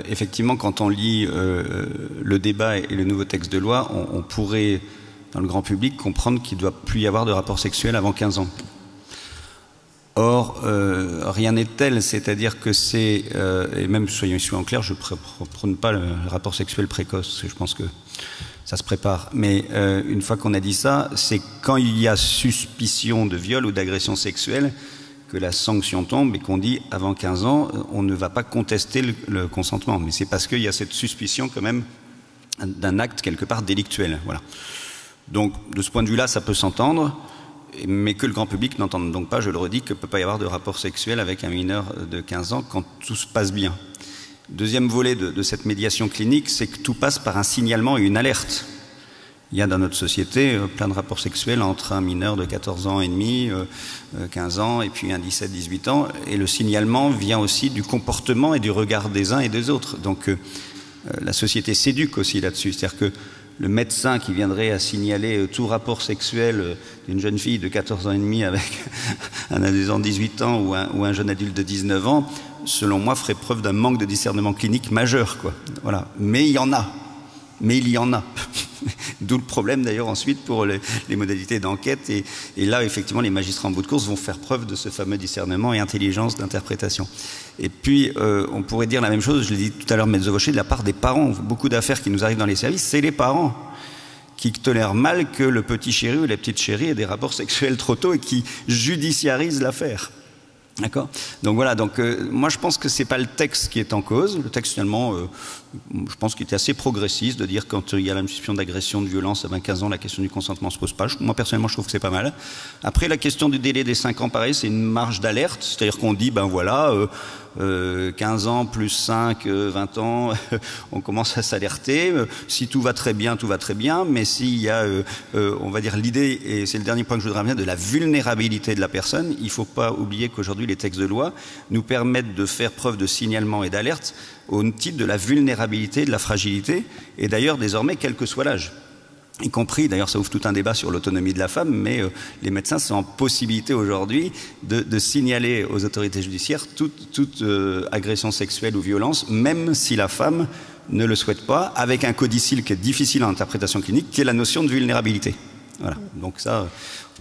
Effectivement, quand on lit le débat et le nouveau texte de loi, on pourrait dans le grand public, comprendre qu'il ne doit plus y avoir de rapport sexuel avant 15 ans. Or, rien n'est tel, c'est-à-dire que c'est, et même soyons clairs, je ne prône pas le rapport sexuel précoce, parce que je pense que ça se prépare. Mais une fois qu'on a dit ça, c'est quand il y a suspicion de viol ou d'agression sexuelle que la sanction tombe et qu'on dit avant 15 ans, on ne va pas contester le consentement. Mais c'est parce qu'il y a cette suspicion quand même d'un acte quelque part délictuel. Voilà. Donc, de ce point de vue-là, ça peut s'entendre. Mais que le grand public n'entende donc pas, je le redis, qu'il ne peut pas y avoir de rapport sexuel avec un mineur de 15 ans quand tout se passe bien. Deuxième volet de cette médiation clinique, c'est que tout passe par un signalement et une alerte. Il y a dans notre société plein de rapports sexuels entre un mineur de 14 ans et demi, 15 ans, et puis un 17-18 ans. Et le signalement vient aussi du comportement et du regard des uns et des autres. Donc la société s'éduque aussi là-dessus. C'est-à-dire que le médecin qui viendrait à signaler tout rapport sexuel d'une jeune fille de 14 ans et demi avec un adolescent de 18 ans ou un jeune adulte de 19 ans, selon moi, ferait preuve d'un manque de discernement clinique majeur, quoi. Voilà. Mais il y en a. D'où le problème d'ailleurs ensuite pour les modalités d'enquête. Et là, effectivement, les magistrats en bout de course vont faire preuve de ce fameux discernement et intelligence d'interprétation. Et puis, on pourrait dire la même chose, je l'ai dit tout à l'heure, mezzo voce, de la part des parents. Beaucoup d'affaires qui nous arrivent dans les services, c'est les parents qui tolèrent mal que le petit chéri ou la petite chérie ait des rapports sexuels trop tôt et qui judiciarisent l'affaire. D'accord ? Donc voilà, moi je pense que c'est pas le texte qui est en cause. Le texte finalement, je pense qu'il était assez progressiste de dire quand il y a la suspicion d'agression, de violence à 15 ans, la question du consentement se pose pas. Moi personnellement je trouve que c'est pas mal. Après la question du délai des 5 ans, pareil, c'est une marge d'alerte, c'est-à-dire qu'on dit ben voilà, 15 ans plus 5, 20 ans, on commence à s'alerter. Si tout va très bien, mais s'il y a, on va dire l'idée, et c'est le dernier point que je voudrais ramener, de la vulnérabilité de la personne, il ne faut pas oublier qu'aujourd'hui les textes de loi nous permettent de faire preuve de signalement et d'alerte au titre de la vulnérabilité, de la fragilité, et d'ailleurs désormais quel que soit l'âge. Y compris, d'ailleurs ça ouvre tout un débat sur l'autonomie de la femme, mais les médecins sont en possibilité aujourd'hui de signaler aux autorités judiciaires toute agression sexuelle ou violence, même si la femme ne le souhaite pas, avec un codicile qui est difficile en interprétation clinique, qui est la notion de vulnérabilité. Voilà. Donc ça,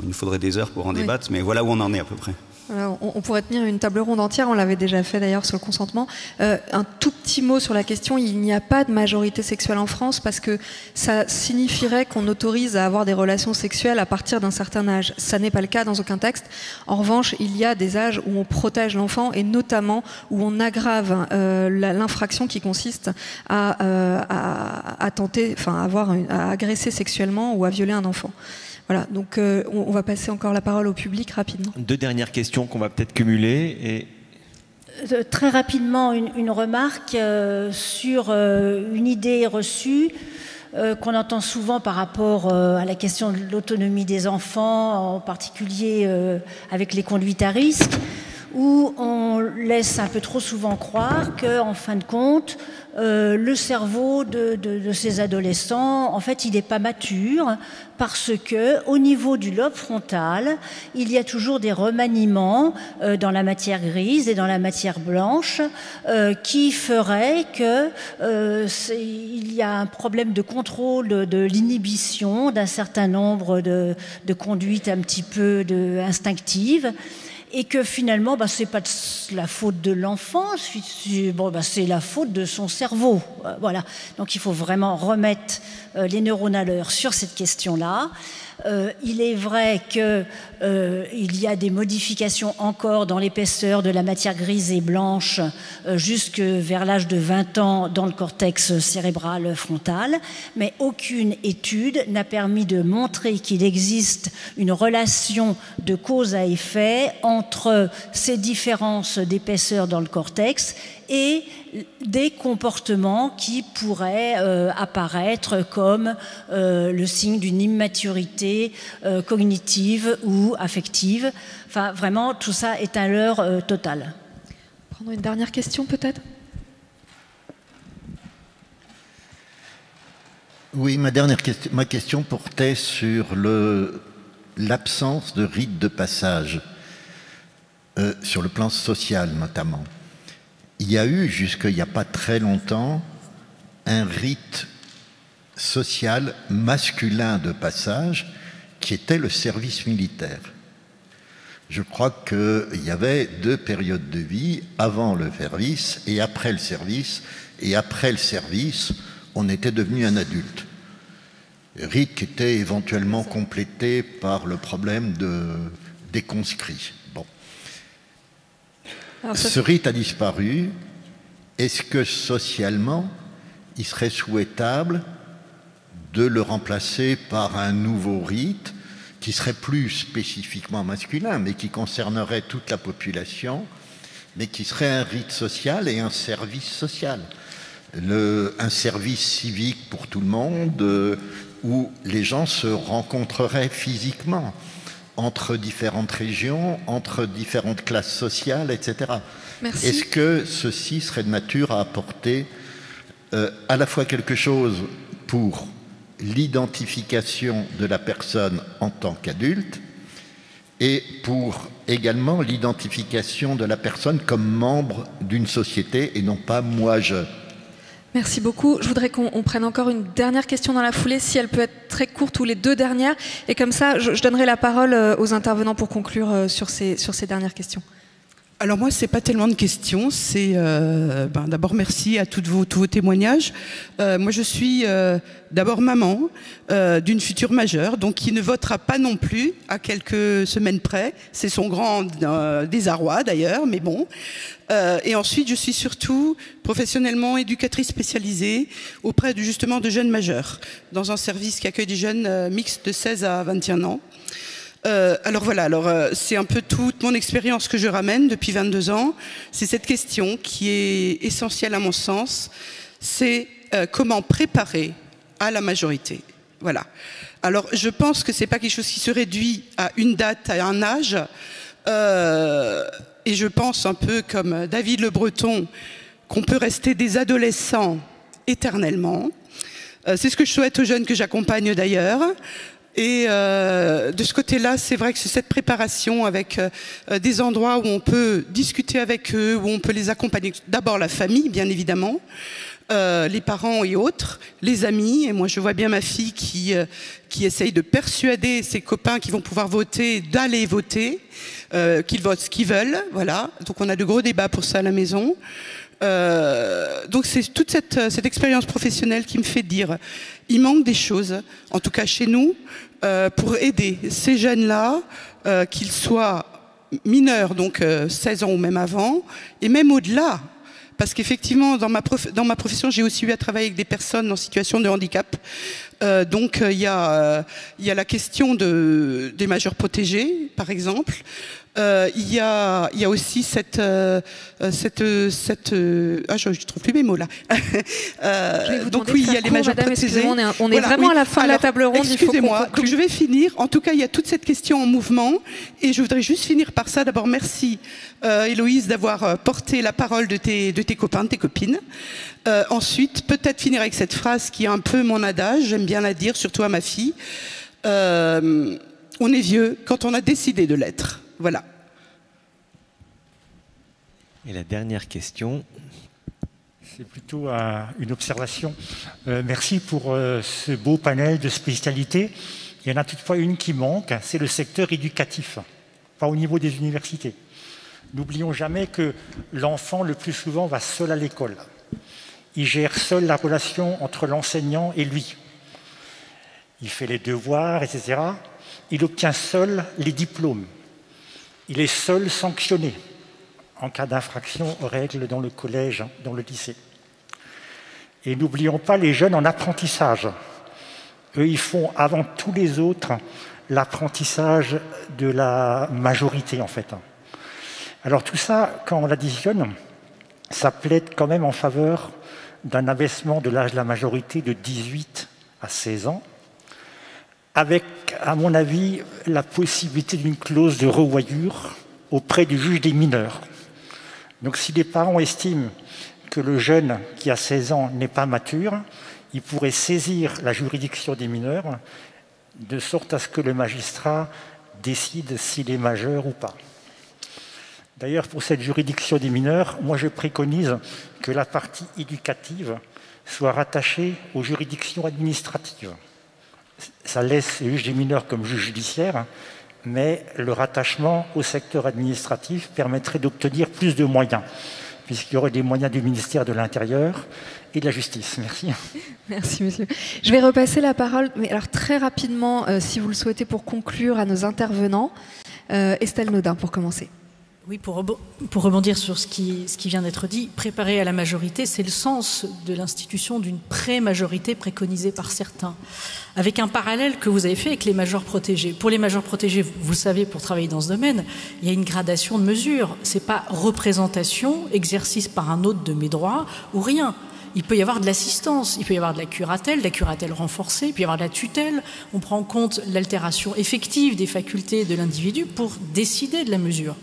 il nous faudrait des heures pour en débattre, mais voilà où on en est à peu près. Alors, on pourrait tenir une table ronde entière, on l'avait déjà fait d'ailleurs sur le consentement. Un tout petit mot sur la question, il n'y a pas de majorité sexuelle en France parce que ça signifierait qu'on autorise à avoir des relations sexuelles à partir d'un certain âge. Ça n'est pas le cas dans aucun texte. En revanche, il y a des âges où on protège l'enfant et notamment où on aggrave l'infraction qui consiste à tenter, enfin à agresser sexuellement ou à violer un enfant. Voilà, donc on va passer encore la parole au public rapidement. 2 dernières questions qu'on va peut-être cumuler. Très rapidement, une remarque sur une idée reçue qu'on entend souvent par rapport à la question de l'autonomie des enfants, en particulier avec les conduites à risque, où on laisse un peu trop souvent croire qu'en fin de compte, le cerveau de ces adolescents, en fait, il n'est pas mature parce que, au niveau du lobe frontal, il y a toujours des remaniements dans la matière grise et dans la matière blanche qui feraient que il y a un problème de contrôle de l'inhibition d'un certain nombre de conduites un petit peu instinctives. Et que finalement, c'est pas la faute de l'enfant, c'est la faute de son cerveau. Voilà. Donc il faut vraiment remettre les neurones à l'heure sur cette question-là. Il est vrai qu'il y a des modifications encore dans l'épaisseur de la matière grise et blanche jusque vers l'âge de 20 ans dans le cortex cérébral frontal, mais aucune étude n'a permis de montrer qu'il existe une relation de cause à effet entre ces différences d'épaisseur dans le cortex et des comportements qui pourraient apparaître comme le signe d'une immaturité cognitive ou affective. Enfin, vraiment, tout ça est un leurre total. Prendre une dernière question, peut-être ? Oui, ma question portait sur l'absence de rite de passage, sur le plan social notamment. Il y a eu, jusqu'il n'y a pas très longtemps, un rite social masculin de passage qui était le service militaire. Je crois qu'il y avait 2 périodes de vie, avant le service et après le service. Et après le service, on était devenu un adulte. Rite qui était éventuellement complété par le problème des conscrits. Bon. Ce rite a disparu. Est-ce que socialement, il serait souhaitable de le remplacer par un nouveau rite qui serait plus spécifiquement masculin, mais qui concernerait toute la population, mais qui serait un rite social et un service social. Un service civique pour tout le monde, où les gens se rencontreraient physiquement entre différentes régions, entre différentes classes sociales, etc. Merci. Est-ce que ceci serait de nature à apporter à la fois quelque chose pour l'identification de la personne en tant qu'adulte et pour également l'identification de la personne comme membre d'une société et non pas moi-je? Merci beaucoup. Je voudrais qu'on prenne encore une dernière question dans la foulée, si elle peut être très courte, ou les 2 dernières. Et comme ça, je donnerai la parole aux intervenants pour conclure sur ces dernières questions. Alors moi, c'est pas tellement de questions, c'est d'abord merci à tous vos témoignages. Moi, je suis d'abord maman d'une future majeure, donc qui ne votera pas non plus à quelques semaines près. C'est son grand désarroi d'ailleurs, mais bon. Et ensuite, je suis surtout professionnellement éducatrice spécialisée auprès justement de jeunes majeurs, dans un service qui accueille des jeunes mixtes de 16 à 21 ans. Alors voilà, c'est un peu toute mon expérience que je ramène depuis 22 ans. C'est cette question qui est essentielle à mon sens, c'est comment préparer à la majorité. Voilà. Alors je pense que c'est pas quelque chose qui se réduit à une date, à un âge. Et je pense un peu comme David Le Breton qu'on peut rester des adolescents éternellement. C'est ce que je souhaite aux jeunes que j'accompagne d'ailleurs. Et de ce côté-là, c'est vrai que c'est cette préparation avec des endroits où on peut discuter avec eux, où on peut les accompagner. D'abord la famille, bien évidemment, les parents et autres, les amis. Et moi, je vois bien ma fille qui essaye de persuader ses copains qui vont pouvoir voter d'aller voter, qu'ils votent ce qu'ils veulent. Voilà. Donc on a de gros débats pour ça à la maison. Donc c'est toute cette expérience professionnelle qui me fait dire il manque des choses, en tout cas chez nous, pour aider ces jeunes-là, qu'ils soient mineurs, donc 16 ans ou même avant, et même au-delà. Parce qu'effectivement, dans ma profession, j'ai aussi eu à travailler avec des personnes en situation de handicap. Donc il y a la question des majeurs protégés, par exemple. Il y a aussi cette je trouve plus mes mots là. Donc oui, il y a les majeurs protégés. On est vraiment à la fin de la table ronde. Excusez-moi, donc je vais finir. En tout cas, il y a toute cette question en mouvement, et je voudrais juste finir par ça. D'abord, merci Héloïse d'avoir porté la parole de tes copains, de tes copines. Ensuite, peut-être finir avec cette phrase qui est un peu mon adage. J'aime bien la dire, surtout à ma fille. On est vieux quand on a décidé de l'être. Voilà. Et la dernière question. C'est plutôt une observation. Merci pour ce beau panel de spécialités. Il y en a toutefois une qui manque, c'est le secteur éducatif, pas au niveau des universités. N'oublions jamais que l'enfant, le plus souvent, va seul à l'école. Il gère seul la relation entre l'enseignant et lui. Il fait les devoirs, etc. Il obtient seul les diplômes. Il est seul sanctionné en cas d'infraction aux règles dans le collège, dans le lycée. Et n'oublions pas les jeunes en apprentissage. Eux, ils font avant tous les autres l'apprentissage de la majorité, en fait. Alors tout ça, quand on l'additionne, ça plaide quand même en faveur d'un abaissement de l'âge de la majorité de 18 à 16 ans, avec, à mon avis, la possibilité d'une clause de revoyure auprès du juge des mineurs. Donc si les parents estiment que le jeune qui a 16 ans n'est pas mature, ils pourraient saisir la juridiction des mineurs de sorte à ce que le magistrat décide s'il est majeur ou pas. D'ailleurs, pour cette juridiction des mineurs, moi je préconise que la partie éducative soit rattaché aux juridictions administratives. Ça laisse les juges des mineurs comme juges judiciaires, mais le rattachement au secteur administratif permettrait d'obtenir plus de moyens, puisqu'il y aurait des moyens du ministère de l'Intérieur et de la Justice. Merci. Merci, monsieur. Je vais repasser la parole, mais alors très rapidement, si vous le souhaitez, pour conclure, à nos intervenants. Estelle Naudin, pour commencer. Oui, pour rebondir sur ce qui vient d'être dit, préparer à la majorité, c'est le sens de l'institution d'une pré-majorité préconisée par certains, avec un parallèle que vous avez fait avec les majeurs protégés. Pour les majeurs protégés, vous le savez, pour travailler dans ce domaine, il y a une gradation de mesures. Ce n'est pas représentation, exercice par un autre de mes droits ou rien. Il peut y avoir de l'assistance, il peut y avoir de la curatelle renforcée, il peut y avoir de la tutelle. On prend en compte l'altération effective des facultés de l'individu pour décider de la mesure.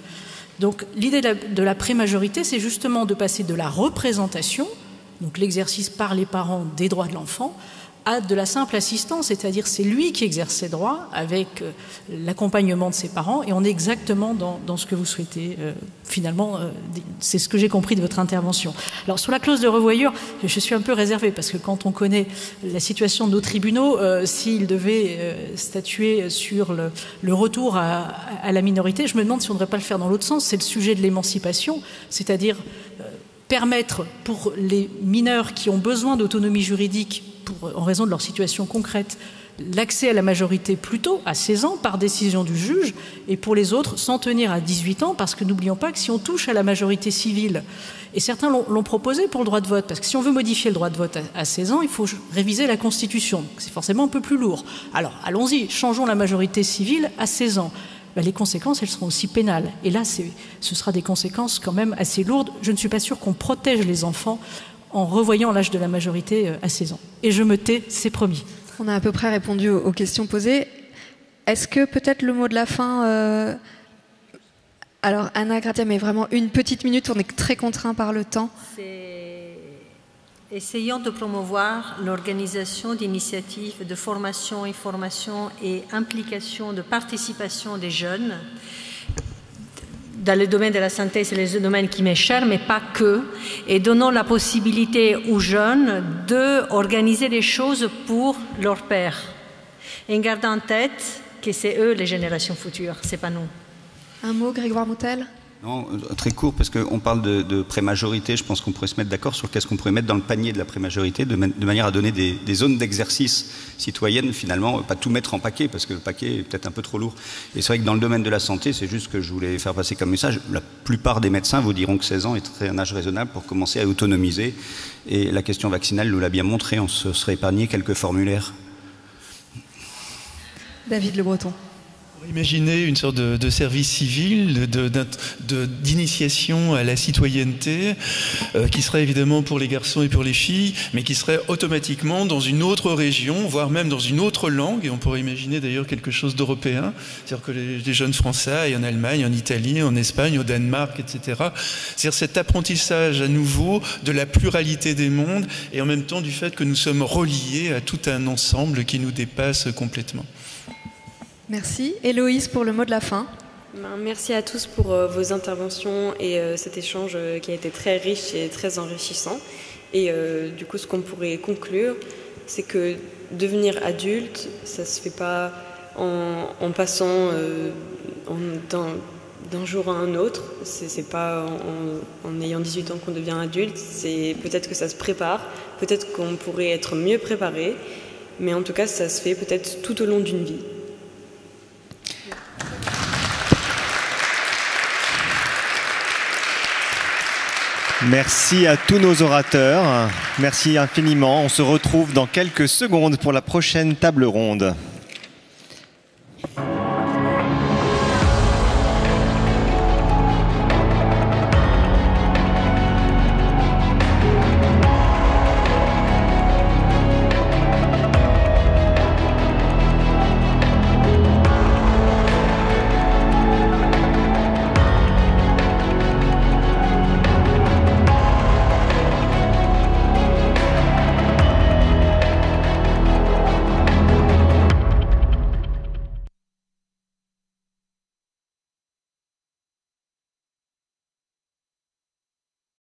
Donc l'idée de la pré-majorité, c'est justement de passer de la représentation, donc l'exercice par les parents des droits de l'enfant, à de la simple assistance, c'est-à-dire c'est lui qui exerce ses droits avec l'accompagnement de ses parents, et on est exactement dans ce que vous souhaitez. Finalement, c'est ce que j'ai compris de votre intervention. Alors sur la clause de revoyure, je suis un peu réservée, parce que quand on connaît la situation de nos tribunaux, s'ils devaient statuer sur le retour à la minorité, je me demande si on ne devrait pas le faire dans l'autre sens. C'est le sujet de l'émancipation, c'est-à-dire permettre pour les mineurs qui ont besoin d'autonomie juridique en raison de leur situation concrète, l'accès à la majorité plus tôt, à 16 ans, par décision du juge, et pour les autres, s'en tenir à 18 ans, parce que n'oublions pas que si on touche à la majorité civile, et certains l'ont proposé pour le droit de vote, parce que si on veut modifier le droit de vote à 16 ans, il faut réviser la Constitution, c'est forcément un peu plus lourd. Alors, allons-y, changeons la majorité civile à 16 ans. Ben, les conséquences, elles seront aussi pénales. Et là, ce sera des conséquences quand même assez lourdes. Je ne suis pas sûre qu'on protège les enfants en revoyant l'âge de la majorité à 16 ans. Et je me tais, c'est promis. On a à peu près répondu aux questions posées. Est-ce que peut-être le mot de la fin... Alors, Anna Gratia, mais vraiment une petite minute, on est très contraint par le temps. Essayons de promouvoir l'organisation d'initiatives de formation, information et implication de participation des jeunes. Dans le domaine de la santé, c'est le domaine qui m'est cher, mais pas que. Et donnons la possibilité aux jeunes d'organiser des choses pour leur père. Et gardons en tête que c'est eux les générations futures, c'est pas nous. Un mot, Grégoire Moutel ? Non, très court, parce qu'on parle de pré-majorité. Je pense qu'on pourrait se mettre d'accord sur qu'est-ce qu'on pourrait mettre dans le panier de la pré-majorité, de manière à donner des zones d'exercice citoyenne, finalement, pas tout mettre en paquet, parce que le paquet est peut-être un peu trop lourd. Et c'est vrai que dans le domaine de la santé, c'est juste que je voulais faire passer comme message, la plupart des médecins vous diront que 16 ans est un âge raisonnable pour commencer à autonomiser. Et la question vaccinale nous l'a bien montré, on se serait épargné quelques formulaires. David Le Breton. Imaginez une sorte de service civil, d'initiation à la citoyenneté, qui serait évidemment pour les garçons et pour les filles, mais qui serait automatiquement dans une autre région, voire même dans une autre langue, et on pourrait imaginer d'ailleurs quelque chose d'européen, c'est-à-dire que les jeunes Français aillent en Allemagne, en Italie, en Espagne, au Danemark, etc. C'est-à-dire cet apprentissage à nouveau de la pluralité des mondes, et en même temps du fait que nous sommes reliés à tout un ensemble qui nous dépasse complètement. Merci. Héloïse, pour le mot de la fin. Merci à tous pour vos interventions et cet échange qui a été très riche et très enrichissant. Et du coup, ce qu'on pourrait conclure, c'est que devenir adulte, ça ne se fait pas en passant d'un jour à un autre. C'est pas en ayant 18 ans qu'on devient adulte. C'est peut-être que ça se prépare, peut-être qu'on pourrait être mieux préparé, mais en tout cas, ça se fait peut-être tout au long d'une vie. Merci à tous nos orateurs. Merci infiniment. On se retrouve dans quelques secondes pour la prochaine table ronde.